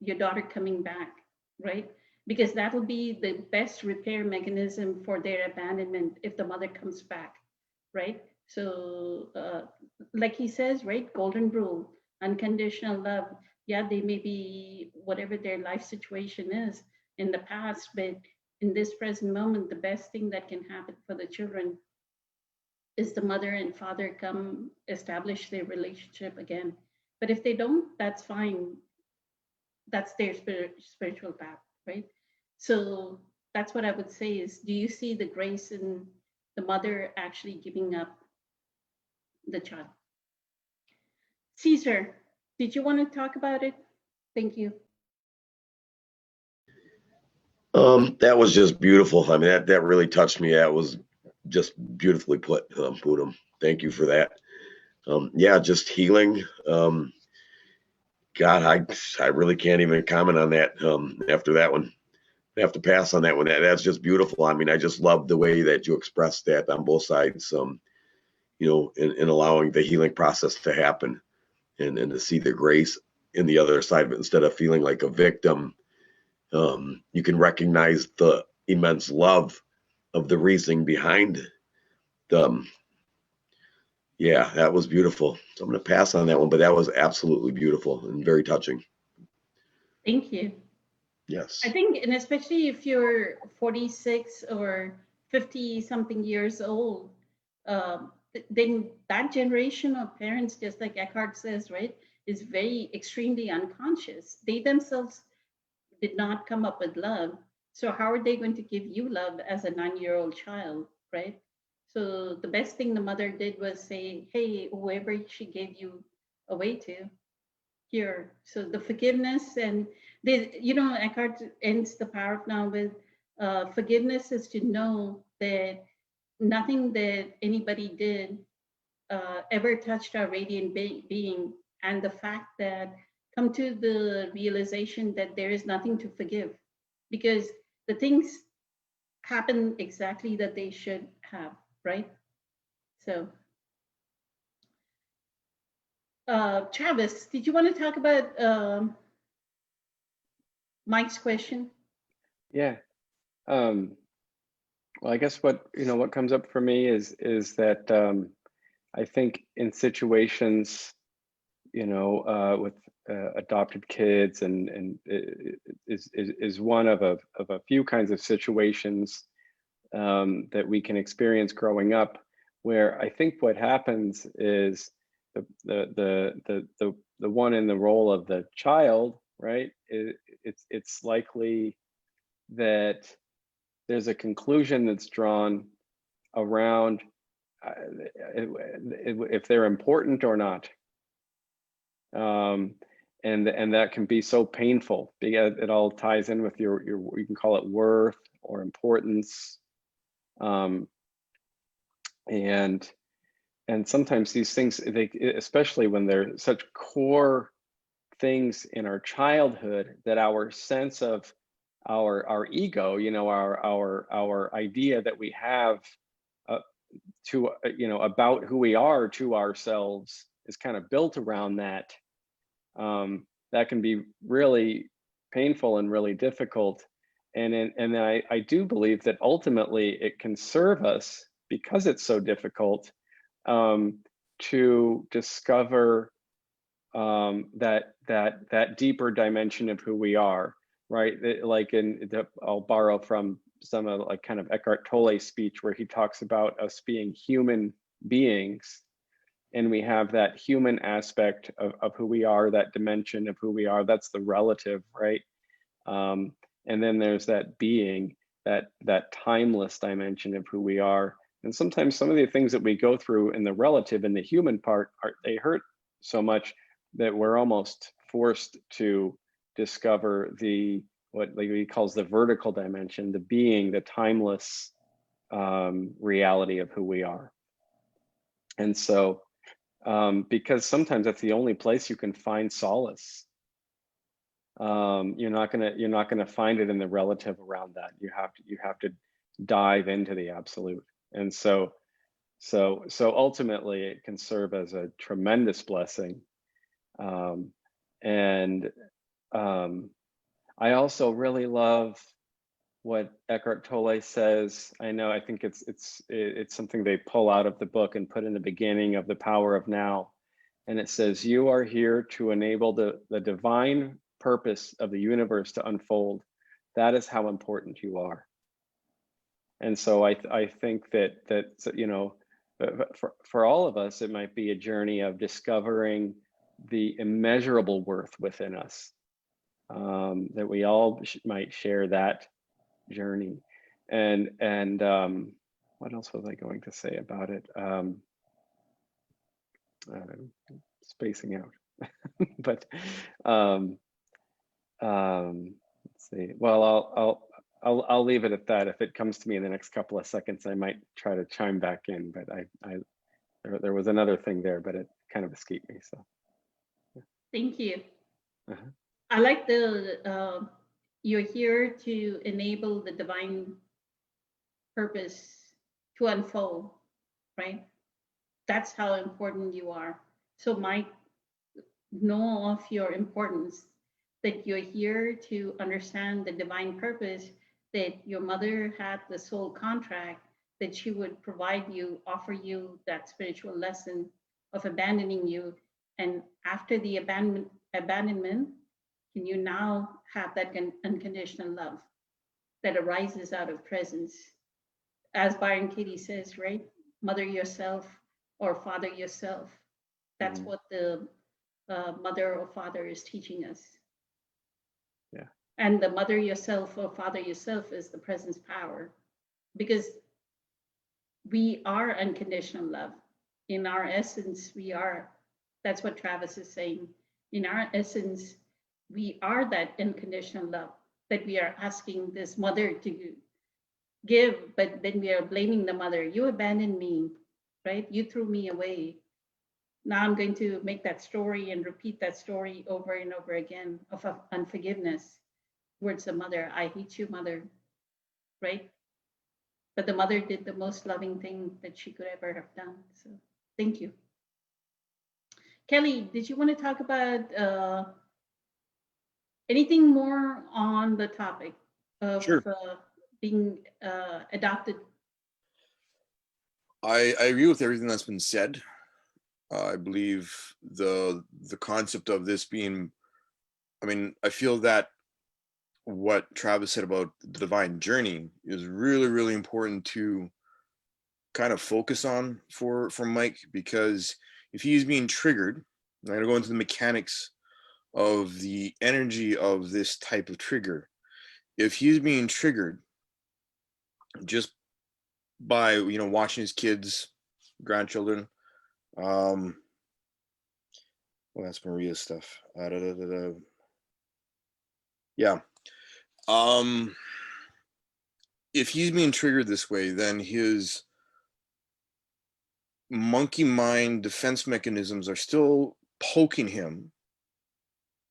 your daughter coming back, right? Because that will be the best repair mechanism for their abandonment, if the mother comes back, right? So, like he says, right, golden rule, unconditional love. Yeah, they may be whatever their life situation is in the past, but in this present moment, the best thing that can happen for the children is the mother and father come establish their relationship again. But if they don't, that's fine. That's their spiritual path, right? So that's what I would say is, do you see the grace in the mother actually giving up the child? Caesar, did you want to talk about it? Thank you. That was just beautiful. I mean, that really touched me. That was just beautifully put, Poonam. Thank you for that. Yeah, just healing. God, I really can't even comment on that after that one. I have to pass on that one. That's just beautiful. I mean, I just love the way that you expressed that on both sides, in allowing the healing process to happen, and to see the grace in the other side of it, instead of feeling like a victim. You can recognize the immense love of the reasoning behind the Yeah, that was beautiful. So I'm going to pass on that one, but that was absolutely beautiful and very touching. Thank you. Yes. I think, and especially if you're 46 or 50 something years old, then that generation of parents, just like Eckhart says, right, is very extremely unconscious. They themselves did not come up with love. So how are they going to give you love as a 9-year-old child, right? So the best thing the mother did was say, hey, whoever she gave you away to, here. So the forgiveness and Eckhart ends the power of now with forgiveness is to know that nothing that anybody did ever touched our radiant being, and the fact that come to the realization that there is nothing to forgive because the things happen exactly that they should have, right? So, Travis, did you want to talk about Mike's question? Yeah. Well, I guess what comes up for me is that I think in situations, with adopted kids and is one of a few kinds of situations that we can experience growing up, where I think what happens is the one in the role of the child, right? It's likely that there's a conclusion that's drawn around if they're important or not, and that can be so painful because it all ties in with your you can call it worth or importance, and sometimes these things, especially when they're such core things in our childhood, that our sense of our ego, our idea that we have to about who we are to ourselves is kind of built around that. That can be really painful and really difficult, and I do believe that ultimately it can serve us, because it's so difficult, to discover that deeper dimension of who we are, right? Like I'll borrow from some of like kind of Eckhart Tolle's speech where he talks about us being human beings, and we have that human aspect of who we are, that dimension of who we are. That's the relative, right? And then there's that being, that timeless dimension of who we are. And sometimes some of the things that we go through in the relative, in the human part, they hurt so much that we're almost forced to discover what he calls the vertical dimension, the being, the timeless reality of who we are. And so, because sometimes that's the only place you can find solace. You're not gonna find it in the relative around that. You have to dive into the absolute. And so ultimately it can serve as a tremendous blessing. And I also really love what Eckhart Tolle says. I think it's something they pull out of the book and put in the beginning of The Power of Now. And it says, you are here to enable the divine purpose of the universe to unfold. That is how important you are. And so I think that for all of us, it might be a journey of discovering the immeasurable worth within us, that we all might share that journey. And what else was I going to say about it? Spacing out. But let's see. Well, I'll leave it at that. If it comes to me in the next couple of seconds, I might try to chime back in. But there was another thing there, but it kind of escaped me. So Thank you. uh-huh. I like you're here to enable the divine purpose to unfold, right? That's how important you are. So, Mike, know of your importance, that you're here to understand the divine purpose, that your mother had the soul contract that she would provide you, offer you that spiritual lesson of abandoning you. And after the abandonment, can you now have that unconditional love that arises out of presence? As Byron Katie says, right? Mother yourself or father yourself. That's Mhm. what the mother or father is teaching us. Yeah. And the mother yourself or father yourself is the presence power, because we are unconditional love. In our essence, we are. That's what Travis is saying. In our essence, we are that unconditional love that we are asking this mother to give, but then we are blaming the mother. You abandoned me, right? You threw me away. Now I'm going to make that story and repeat that story over and over again of unforgiveness towards the mother. I hate you, mother, right? But the mother did the most loving thing that she could ever have done. So thank you. Kelly, did you want to talk about anything more on the topic of Sure. being adopted? I agree with everything that's been said. I believe the concept of this being, I mean, I feel that what Travis said about the divine journey is really, really important to kind of focus on for Mike, because if he's being triggered, I'm going to go into the mechanics of the energy of this type of trigger. If he's being triggered just by, watching his kids, grandchildren, well, that's Maria's stuff. Yeah. If he's being triggered this way, then his monkey mind defense mechanisms are still poking him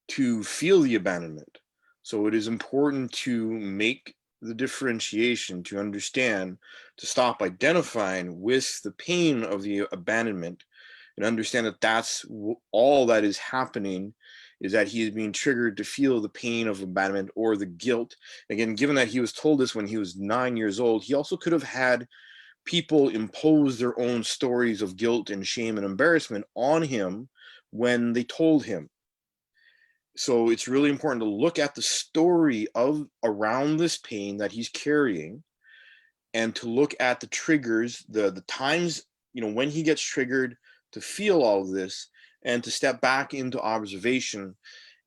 to feel the abandonment. So it is important to make the differentiation, to understand, to stop identifying with the pain of the abandonment, and understand that that's all that is happening, is that he is being triggered to feel the pain of abandonment or the guilt. Again, given that he was told this when he was 9 years old, he also could have had people impose their own stories of guilt and shame and embarrassment on him when they told him. So it's really important to look at the story of around this pain that he's carrying, and to look at the triggers, the times, when he gets triggered, to feel all of this, and to step back into observation,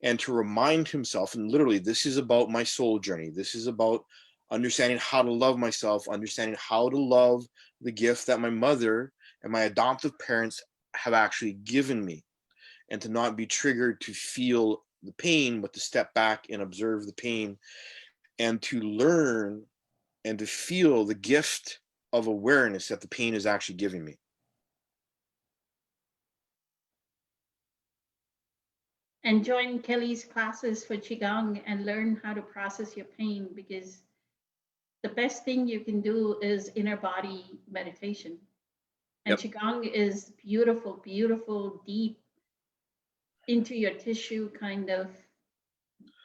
and to remind himself, and literally, this is about my soul journey. This is about understanding how to love myself, understanding how to love the gift that my mother and my adoptive parents have actually given me, and to not be triggered to feel the pain, but to step back and observe the pain, and to learn and to feel the gift of awareness that the pain is actually giving me. And join Kelly's classes for Qigong and learn how to process your pain, because the best thing you can do is inner body meditation. And Yep. Qigong is beautiful, beautiful, deep into your tissue, kind of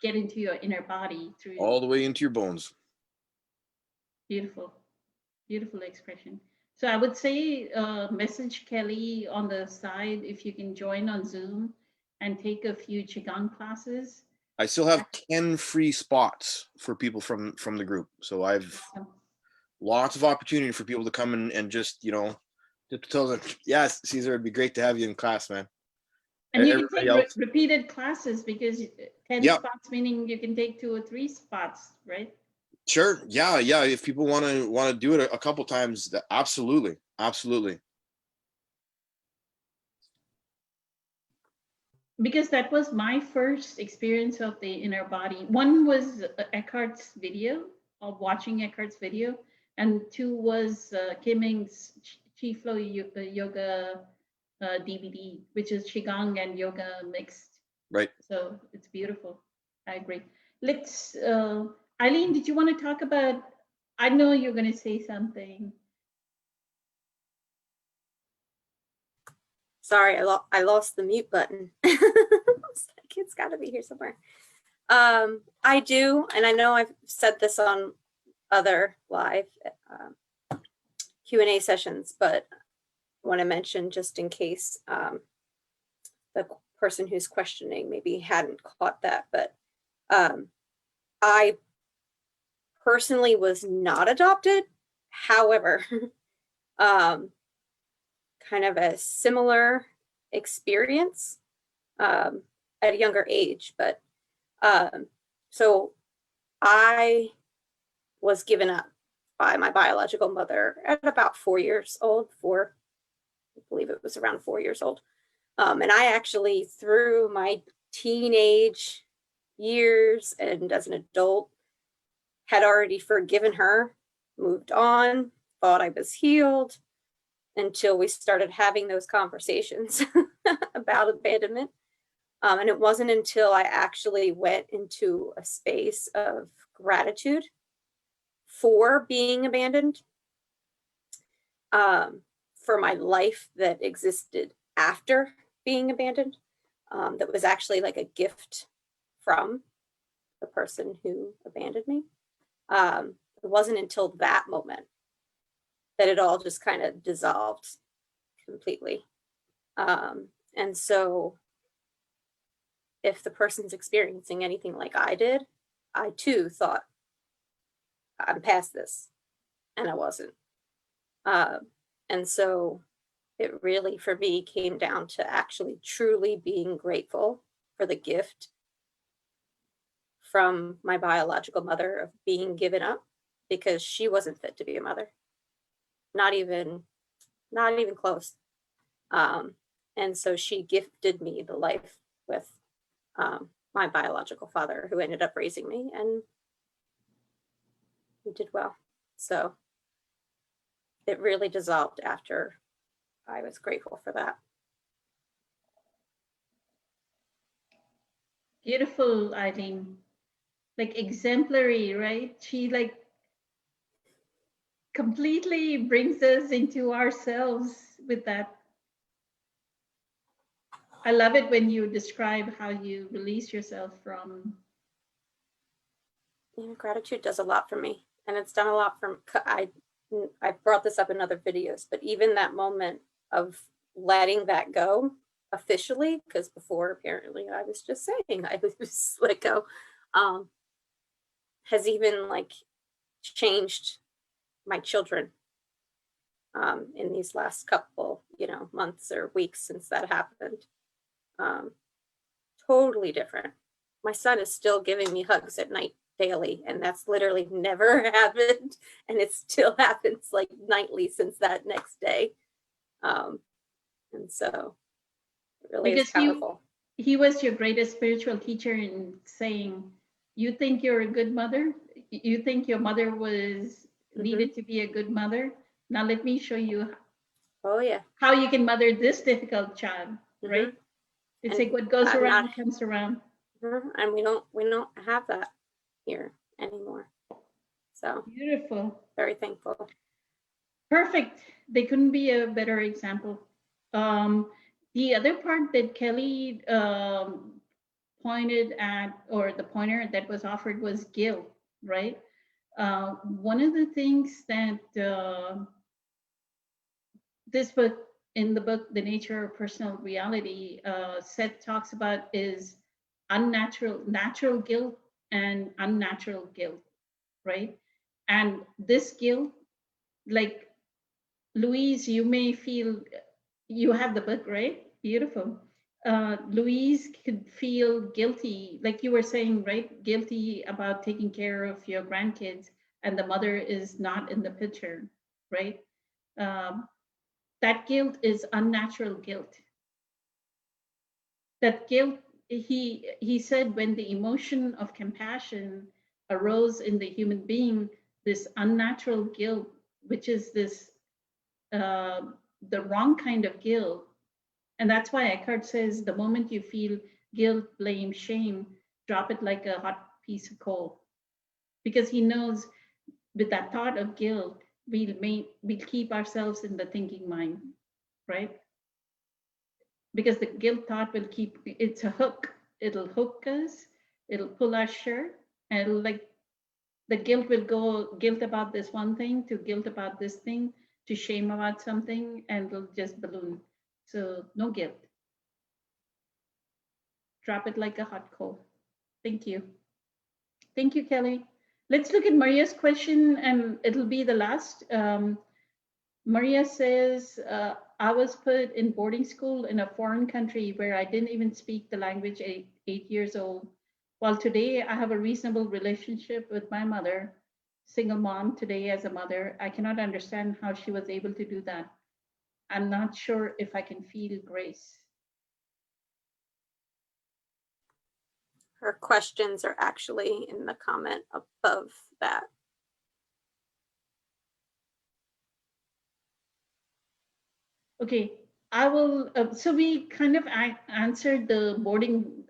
get into your inner body through All the way into your bones. beautiful, beautiful expression. So I would say message Kelly on the side if you can join on Zoom and take a few Qigong classes. I still have 10 free spots for people from the group. So I've lots of opportunity for people to come and just, just tell them, yes, Caesar, it'd be great to have you in class, man. And you can take else, repeated classes, because 10 Yep. spots meaning you can take 2 or 3 spots, right? Sure. Yeah. If people want to do it a couple times, absolutely. Absolutely. Because that was my first experience of the inner body. One was Eckhart's video, of watching Eckhart's video, and 2 was Kim Ing's Chi Flow Yoga DVD, which is Qigong and yoga mixed. Right. So it's beautiful. I agree. Let's, Eileen, did you want to talk about, I know you're going to say something. Sorry, I lost the mute button. It's got to be here somewhere. I do, and I know I've said this on other live Q&A sessions, but I want to mention just in case the person who's questioning maybe hadn't caught that, but I personally was not adopted. However, kind of a similar experience at a younger age, but so I was given up by my biological mother at about 4 years old. I believe it was around 4 years old. And I actually, through my teenage years and as an adult, had already forgiven her, moved on, thought I was healed, until we started having those conversations about abandonment. And it wasn't until I actually went into a space of gratitude for being abandoned, for my life that existed after being abandoned, that was actually like a gift from the person who abandoned me. It wasn't until that moment that it all just kind of dissolved completely. And so if the person's experiencing anything like I did, I too thought, I'm past this, and I wasn't. And so it really, for me, came down to actually truly being grateful for the gift from my biological mother of being given up, because she wasn't fit to be a mother. Not even close. And so she gifted me the life with my biological father, who ended up raising me, and he did well. So it really dissolved after I was grateful for that. Beautiful, Eileen. Like exemplary, right? She like completely brings us into ourselves with that. I love it when you describe how you release yourself from. Yeah, gratitude does a lot for me, and it's done a lot for. I brought this up in other videos, but even that moment of letting that go officially, because before apparently I was just saying I was just let go, has even like changed my children in these last couple, months or weeks since that happened. Totally different. My son is still giving me hugs at night daily, and that's literally never happened, and it still happens like nightly since that next day. And so it really is powerful. He was your greatest spiritual teacher in saying, you think you're a good mother, you think your mother was needed to be a good mother, now let me show you how you can mother this difficult child, right? It's like what goes around comes around. And we don't have that here anymore. So beautiful. Very thankful. Perfect. They couldn't be a better example. The other part that Kelly pointed at, or the pointer that was offered, was guilt, right? One of the things that this book, in the book, The Nature of Personal Reality, Seth talks about is natural guilt and unnatural guilt, right? And this guilt, like Louise, you may feel, you have the book, right? Beautiful. Louise could feel guilty, like you were saying, right? Guilty about taking care of your grandkids, and the mother is not in the picture, right? That guilt is unnatural guilt. That guilt, he said, when the emotion of compassion arose in the human being, this unnatural guilt, which is this the wrong kind of guilt. And that's why Eckhart says the moment you feel guilt, blame, shame, drop it like a hot piece of coal. Because he knows with that thought of guilt, we'll keep ourselves in the thinking mind, right? Because the guilt thought will keep, it's a hook. It'll hook us, it'll pull our shirt, and it'll like, the guilt will go guilt about this one thing to guilt about this thing, to shame about something and it'll just balloon. So no guilt. Drop it like a hot coal. Thank you. Thank you, Kelly. Let's look at Maria's question, and it'll be the last. Maria says, I was put in boarding school in a foreign country where I didn't even speak the language at 8 years old. While today I have a reasonable relationship with my mother, single mom today as a mother, I cannot understand how she was able to do that. I'm not sure if I can feel grace. Her questions are actually in the comment above that. Okay, I will. So we kind of answered the boarding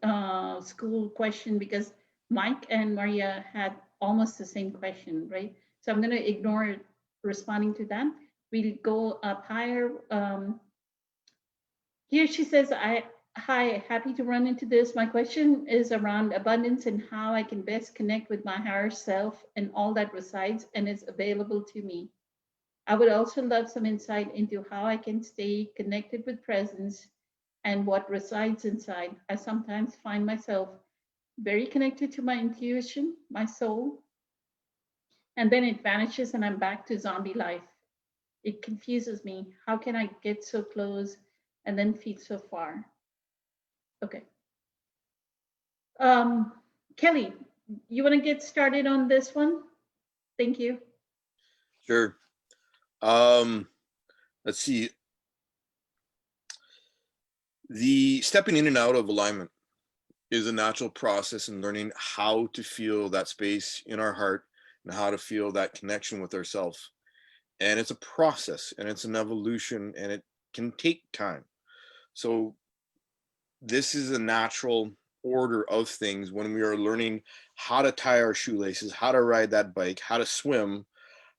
school question because Mike and Maria had almost the same question, right? So I'm going to ignore responding to that. We'll go up higher. Here she says, hi, happy to run into this. My question is around abundance and how I can best connect with my higher self and all that resides and is available to me. I would also love some insight into how I can stay connected with presence and what resides inside. I sometimes find myself very connected to my intuition, my soul, and then it vanishes and I'm back to zombie life. It confuses me. How can I get so close and then feel so far? Okay. Kelly, you want to get started on this one? Thank you. Sure. Let's see. The stepping in and out of alignment is a natural process in learning how to feel that space in our heart and how to feel that connection with ourselves. And it's a process and it's an evolution and it can take time. So this is a natural order of things when we are learning how to tie our shoelaces, how to ride that bike, how to swim,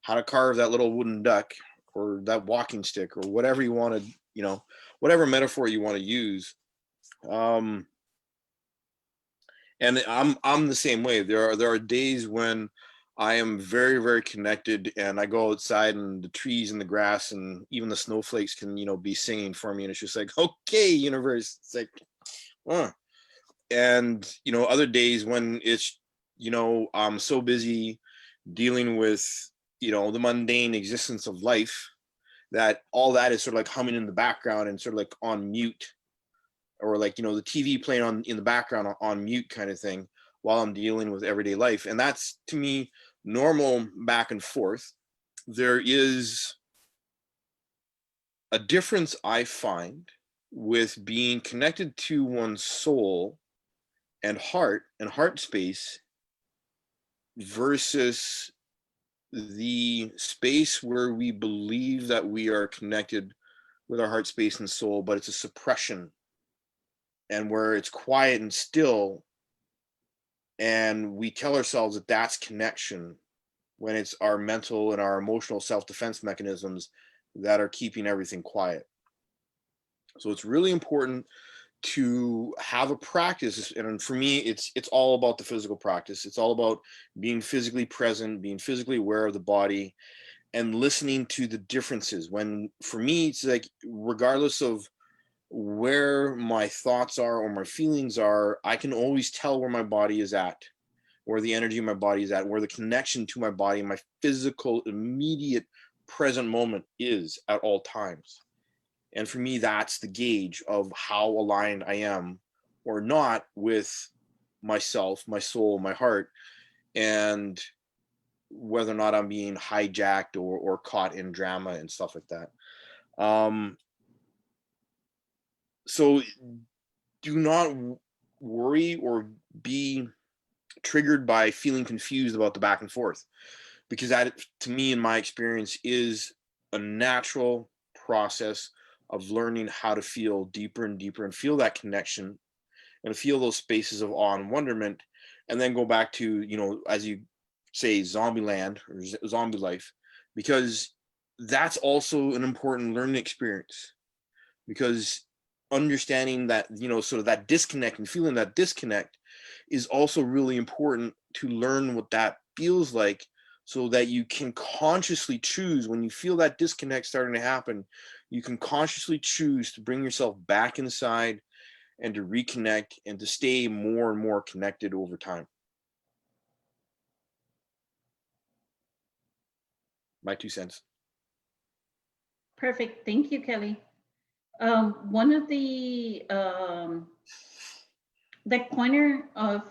how to carve that little wooden duck or that walking stick or whatever you want to, you know, whatever metaphor you want to use. And I'm the same way. There are days when I am very, very connected and I go outside and the trees and the grass and even the snowflakes can, you know, be singing for me. And it's just like, okay, universe. It's like, and, you know, other days when it's, you know, I'm so busy dealing with, you know, the mundane existence of life that all that is sort of like humming in the background and sort of like on mute, or like, you know, the TV playing on in the background on mute kind of thing while I'm dealing with everyday life. And that's, to me, normal back and forth. There is a difference I find with being connected to one's soul and heart space versus the space where we believe that we are connected with our heart space and soul, but it's a suppression, and where it's quiet and still, and we tell ourselves that that's connection when it's our mental and our emotional self-defense mechanisms that are keeping everything quiet. So it's really important to have a practice, and for me it's all about the physical practice. It's all about being physically present, being physically aware of the body, and listening to the differences. When, for me, it's like, regardless of where my thoughts are or my feelings are, I can always tell where my body is at, where the energy of my body is at, where the connection to my body, my physical immediate present moment is at all times. And for me, that's the gauge of how aligned I am or not with myself, my soul, my heart, and whether or not I'm being hijacked or caught in drama and stuff like that. So do not worry or be triggered by feeling confused about the back and forth, because that, to me, in my experience, is a natural process of learning how to feel deeper and deeper and feel that connection and feel those spaces of awe and wonderment, and then go back to, you know, as you say, zombie land or zombie life, because that's also an important learning experience. Because understanding that, you know, sort of that disconnect and feeling that disconnect is also really important to learn what that feels like, so that you can consciously choose when you feel that disconnect starting to happen. You can consciously choose to bring yourself back inside and to reconnect and to stay more and more connected over time. My 2 cents. Perfect. Thank you, Kelly. One of that pointer of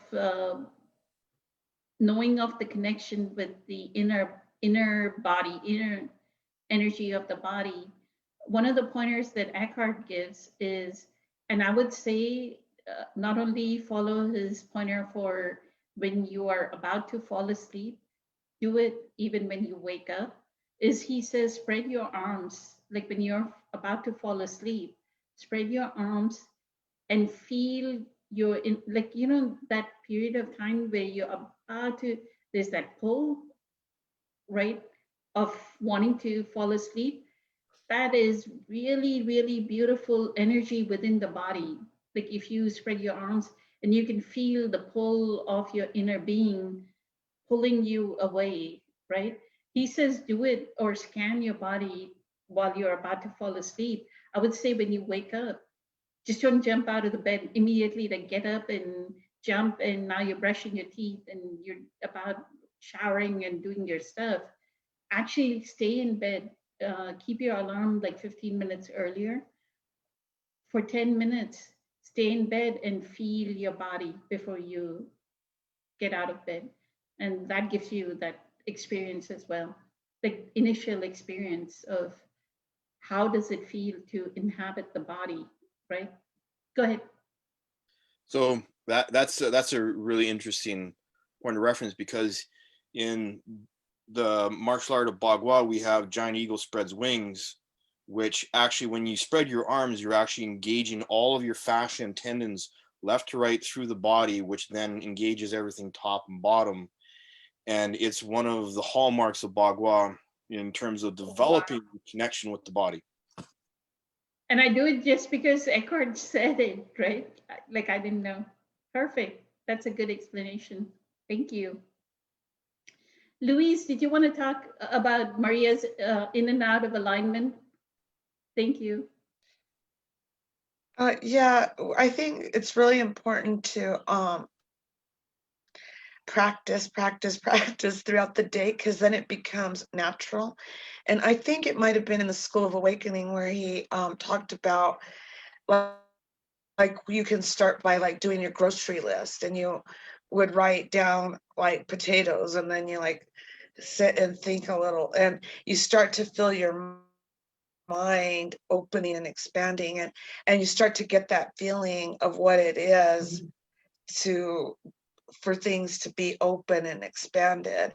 knowing of the connection with the inner body, inner energy of the body. One of the pointers that Eckhart gives is, and I would say, not only follow his pointer for when you are about to fall asleep, do it even when you wake up, is he says, spread your arms, like when you're about to fall asleep, spread your arms and feel your in, like, you know, that period of time where you're about to, there's that pull, right, of wanting to fall asleep. That is really, really beautiful energy within the body. Like if you spread your arms and you can feel the pull of your inner being pulling you away, right? He says do it or scan your body while you're about to fall asleep. I would say when you wake up, just don't jump out of the bed immediately, like get up and jump and now you're brushing your teeth and you're about showering and doing your stuff. Actually stay in bed, keep your alarm like 15 minutes earlier. For 10 minutes, stay in bed and feel your body before you get out of bed. And that gives you that experience as well, the initial experience of how does it feel to inhabit the body, right? Go ahead. So that's a really interesting point of reference, because in the martial art of Bagua, we have giant eagle spreads wings, which actually, when you spread your arms, you're actually engaging all of your fascia and tendons left to right through the body, which then engages everything top and bottom. And it's one of the hallmarks of Bagua in terms of developing connection with the body. And I do it just because Eckhart said it, right? Like I didn't know. Perfect. That's a good explanation. Thank you. Luis, did you want to talk about Maria's in and out of alignment? Thank you. Yeah, I think it's really important to practice throughout the day, because then it becomes natural. And I think it might have been in the School of Awakening where he talked about like you can start by like doing your grocery list, and you would write down like potatoes, and then you like sit and think a little, and you start to feel your mind opening and expanding, and you start to get that feeling of what it is to for things to be open and expanded.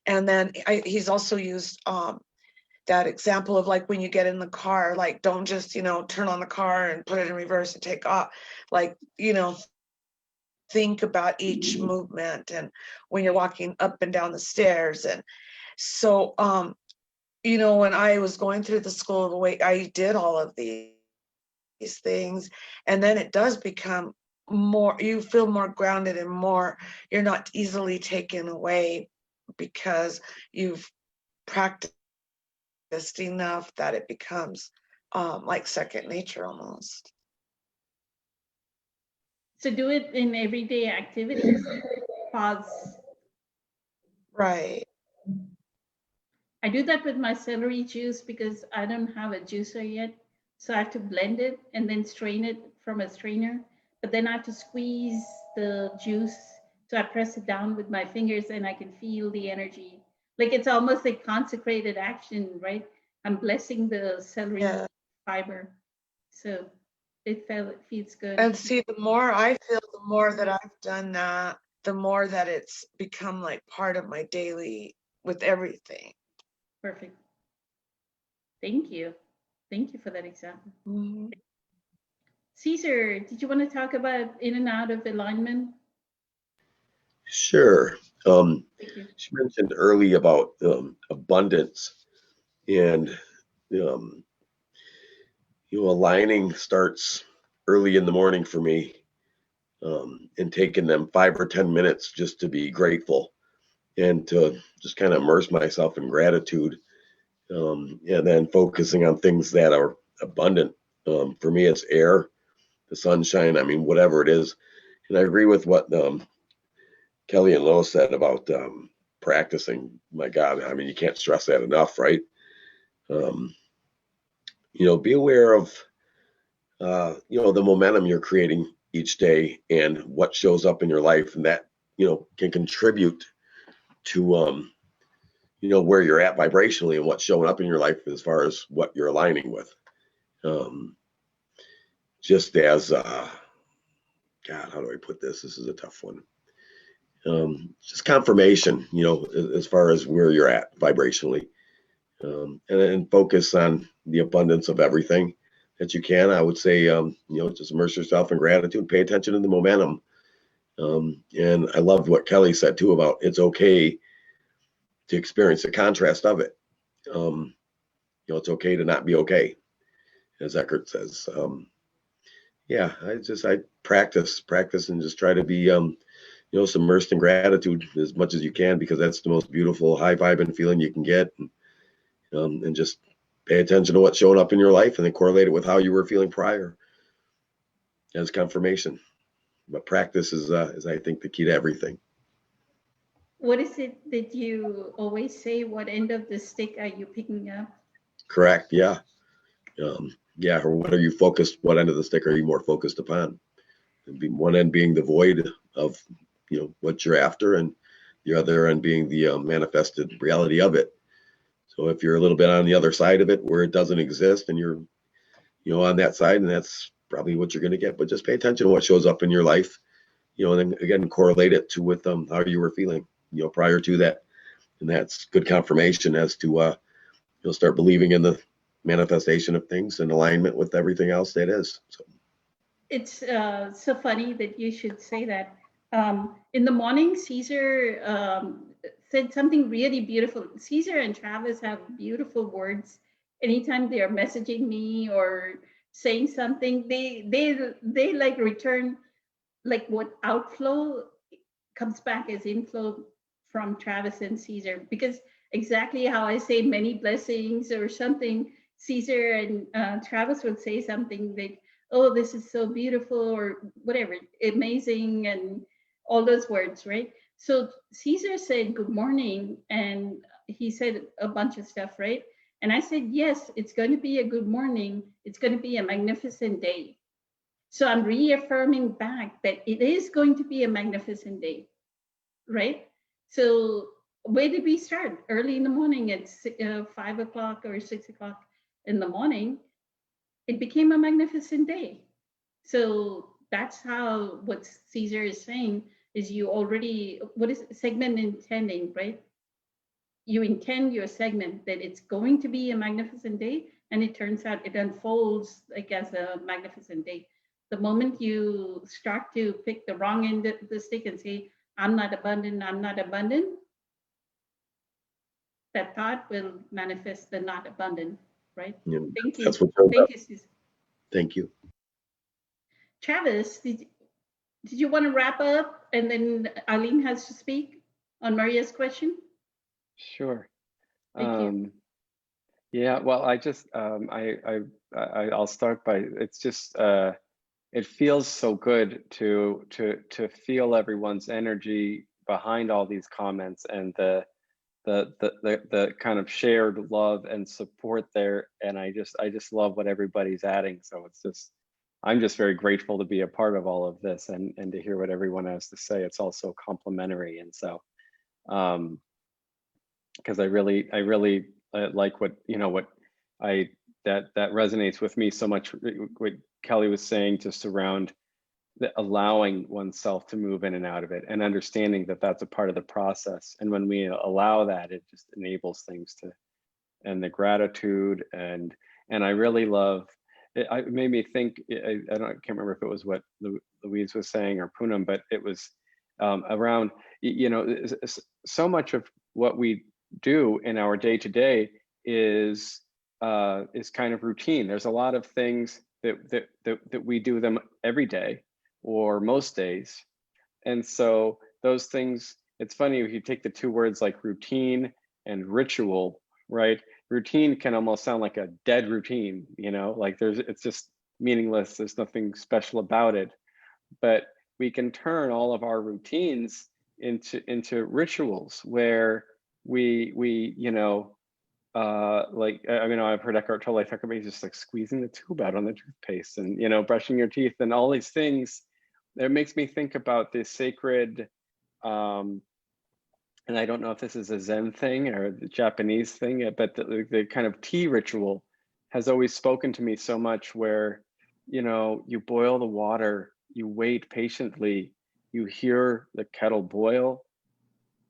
And then he's also used that example of like when you get in the car, like don't just, you know, turn on the car and put it in reverse and take off. Like, you know, think about each movement, and when you're walking up and down the stairs. And so you know, when I was going through the School of Awakening, I did all of these things, and then it does become more, you feel more grounded and more, you're not easily taken away, because you've practiced enough that it becomes like second nature almost. So do it in everyday activities. Pause. Right. I do that with my celery juice because I don't have a juicer yet. So I have to blend it and then strain it from a strainer. But then I have to squeeze the juice. So I press it down with my fingers and I can feel the energy. Like it's almost like consecrated action, right? I'm blessing the celery fiber. So it feels good. And see, the more I feel, the more that I've done that, the more that it's become like part of my daily with everything. Perfect. Thank you. Thank you for that example. Mhm. Caesar, did you want to talk about in and out of alignment? Sure. Thank you. She mentioned early about abundance, and aligning starts early in the morning for me, and taking them 5 or 10 minutes just to be grateful. and to just kind of immerse myself in gratitude, and then focusing on things that are abundant. For me, it's air, the sunshine. I mean, whatever it is. And I agree with what Kelly and Lois said about practicing. My God, I mean, you can't stress that enough, right? Um, be aware of the momentum you're creating each day and what shows up in your life, and that can contribute to where you're at vibrationally and what's showing up in your life as far as what you're aligning with. Just as God, how do I put this? This is a tough one. Just confirmation, as far as where you're at vibrationally, and then focus on the abundance of everything that you can. I would say, just immerse yourself in gratitude, pay attention to the momentum. And I loved what Kelly said too about it's okay to experience the contrast of it. It's okay to not be okay, as Eckhart says. Yeah, I practice and just try to be, submersed in gratitude as much as you can, because that's the most beautiful, high vibing feeling you can get. And just pay attention to what's showing up in your life and then correlate it with how you were feeling prior as confirmation. But practice is I think, the key to everything. What is it that you always say? What end of the stick are you picking up? Correct. Yeah. Yeah. Or what are you focused? What end of the stick are you more focused upon? One end being the void of, what you're after, and the other end being the manifested reality of it. So if you're a little bit on the other side of it where it doesn't exist, and you're, on that side, and that's probably what you're going to get. But just pay attention to what shows up in your life, and then again, correlate it to with how you were feeling, prior to that. And that's good confirmation as to, you'll start believing in the manifestation of things in alignment with everything else that is. So. It's so funny that you should say that. In the morning, Caesar said something really beautiful. Caesar and Travis have beautiful words. Anytime they are messaging me or saying something, they like return, like what outflow comes back as inflow from Travis and Caesar, because exactly how I say many blessings or something, Caesar and Travis would say something like, oh, this is so beautiful, or whatever, amazing, and all those words, right? So Caesar said good morning, and he said a bunch of stuff, right? And I said, yes, it's going to be a good morning. It's going to be a magnificent day. So I'm reaffirming back that it is going to be a magnificent day, right? So where did we start? Early in the morning at 5 o'clock or 6 o'clock in the morning. It became a magnificent day. So that's how what Caesar is saying is you already, what is segment intending, right? You intend your segment that it's going to be a magnificent day, and it turns out it unfolds like as a magnificent day. The moment you start to pick the wrong end of the stick and say, I'm not abundant, that thought will manifest the not abundant, right? Thank you. That's what Thank you, Susan. Thank you. Travis, did you want to wrap up, and then Eileen has to speak on Maria's question? Sure. Thank you. Yeah, well, I'll start by, it's just it feels so good to feel everyone's energy behind all these comments, and the kind of shared love and support there. And I just love what everybody's adding. So it's just, I'm just very grateful to be a part of all of this, and to hear what everyone has to say. It's also complimentary. And so because I really like what that resonates with me so much, what Kelly was saying, just around allowing oneself to move in and out of it, and understanding that that's a part of the process. And when we allow that, it just enables things to, and the gratitude, and I really love it. It made me think, I can't remember if it was what Louise was saying or Poonam, but it was around, so much of what we do in our day-to-day is kind of routine. There's a lot of things that we do them every day or most days, and so those things it's funny if you take the two words like routine and ritual, right? Routine can almost sound like a dead routine, you know, like it's just meaningless. There's nothing special about it. But we can turn all of our routines into rituals where we you know, like, I mean, I've heard Eckhart told life Eckhart, just like squeezing the tube out on the toothpaste and, you know, brushing your teeth and all these things. It makes me think about this sacred, and I don't know if this is a Zen thing or the Japanese thing, but the kind of tea ritual has always spoken to me so much, where, you know, you boil the water, you wait patiently, you hear the kettle boil,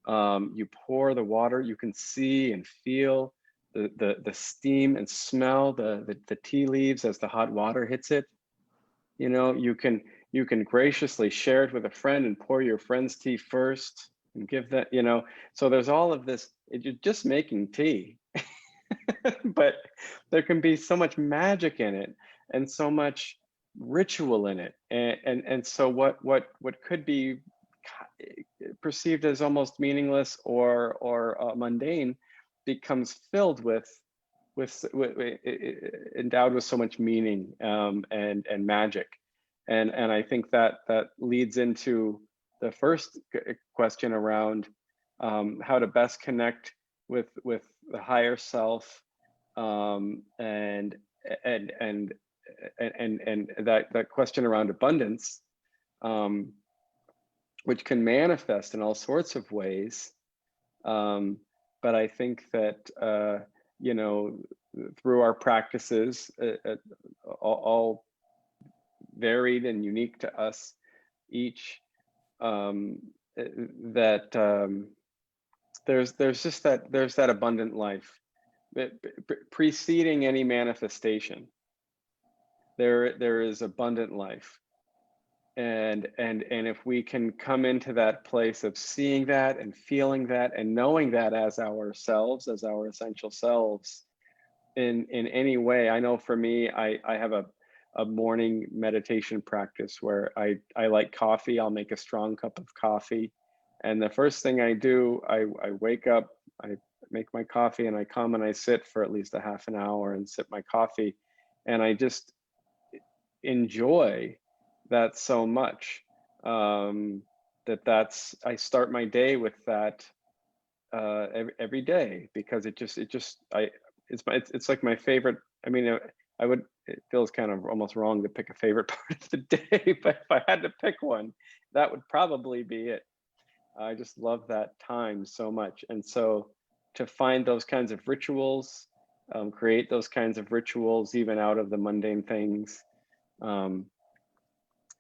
you pour the water, you can see and feel the steam and smell the tea leaves as the hot water hits it. You know, you can graciously share it with a friend and pour your friend's tea first and give that, you know. So there's all of this, you're just making tea, but there can be so much magic in it and so much ritual in it. And so what could be perceived as almost meaningless or mundane becomes filled with endowed with so much meaning, and magic. And I think that leads into the first question around how to best connect with the higher self, and that question around abundance, which can manifest in all sorts of ways. But I think that, you know, through our practices, all varied and unique to us each, that there's just that abundant life preceding any manifestation. There is abundant life. And if we can come into that place of seeing that and feeling that and knowing that as ourselves, as our essential selves, in any way. I know for me, I have a morning meditation practice where I like coffee. I'll make a strong cup of coffee, and the first thing I do, I wake up, I make my coffee, and I come and I sit for at least a half an hour and sip my coffee, and I just enjoy that so much, that's I start my day with that every day, because it's like my favorite. I mean, it feels kind of almost wrong to pick a favorite part of the day, but if I had to pick one, that would probably be it. I just love that time so much. And so to find those kinds of rituals, create those kinds of rituals even out of the mundane things,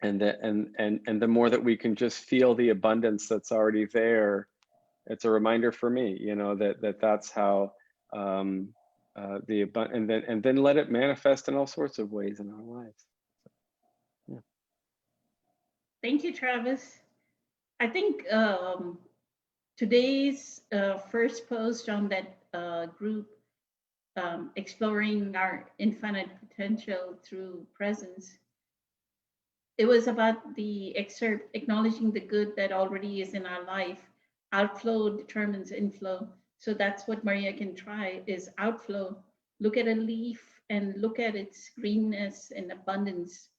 and the more that we can just feel the abundance that's already there, it's a reminder for me, you know, that's how and then let it manifest in all sorts of ways in our lives. Yeah. Thank you, Travis. I think today's first post on that group, exploring our infinite potential through presence, it was about the excerpt acknowledging the good that already is in our life. Outflow determines inflow. So that's what Maria can try, is outflow. Look at a leaf and look at its greenness and abundance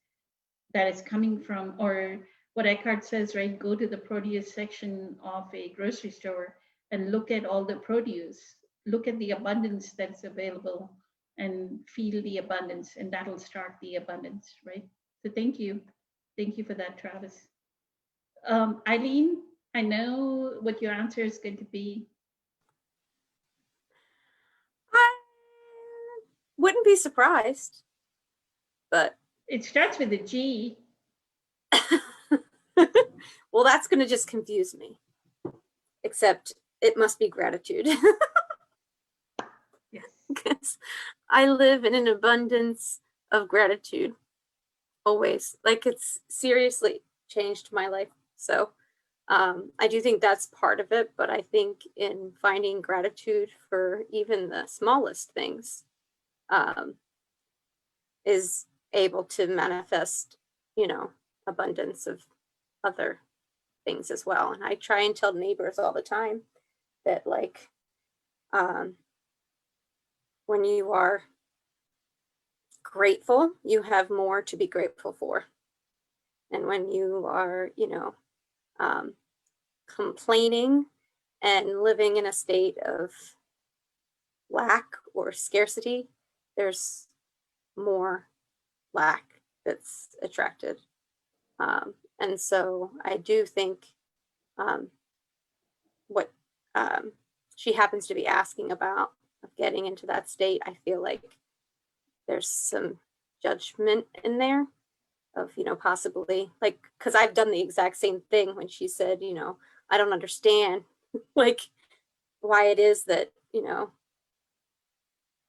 that is coming from, or what Eckhart says, right? Go to the produce section of a grocery store and look at all the produce. Look at the abundance that's available and feel the abundance, and that'll start the abundance, right? So thank you. Thank you for that, Travis. Eileen, I know what your answer is going to be. I wouldn't be surprised, but It starts with a G. well, that's going to just confuse me. Except it must be gratitude. Yes. Because I live in an abundance of gratitude. Always. Like, it's seriously changed my life. So I do think that's part of it, but I think in finding gratitude for even the smallest things is able to manifest, you know, abundance of other things as well. And I try and tell neighbors all the time that, like, when you are grateful, you have more to be grateful for. And when you are, complaining and living in a state of lack or scarcity, there's more lack that's attracted. And so I do think what she happens to be asking about, of getting into that state, I feel like there's some judgment in there of, possibly, like, because I've done the exact same thing when she said, I don't understand like why it is that,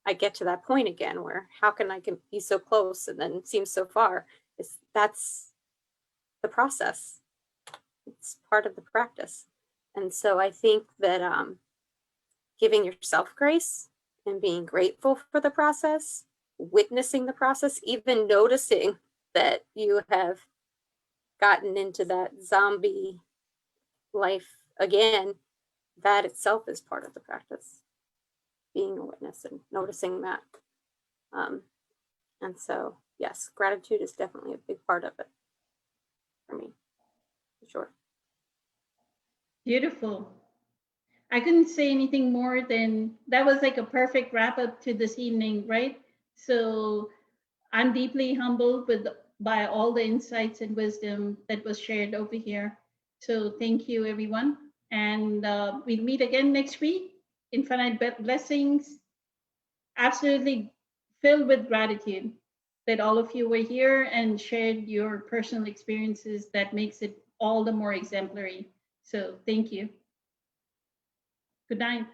I get to that point again where how can I be so close and then seem so far. That's the process. It's part of the practice. And so I think that giving yourself grace and being grateful for the process, witnessing the process, even noticing that you have gotten into that zombie life again, that itself is part of the practice, being a witness and noticing that. And so, yes, gratitude is definitely a big part of it for me, for sure. Beautiful. I couldn't say anything more than that was like a perfect wrap up to this evening, right? So I'm deeply humbled by all the insights and wisdom that was shared over here. So thank you, everyone. And we'll meet again next week. Infinite blessings, absolutely filled with gratitude that all of you were here and shared your personal experiences. That makes it all the more exemplary. So thank you. Good night.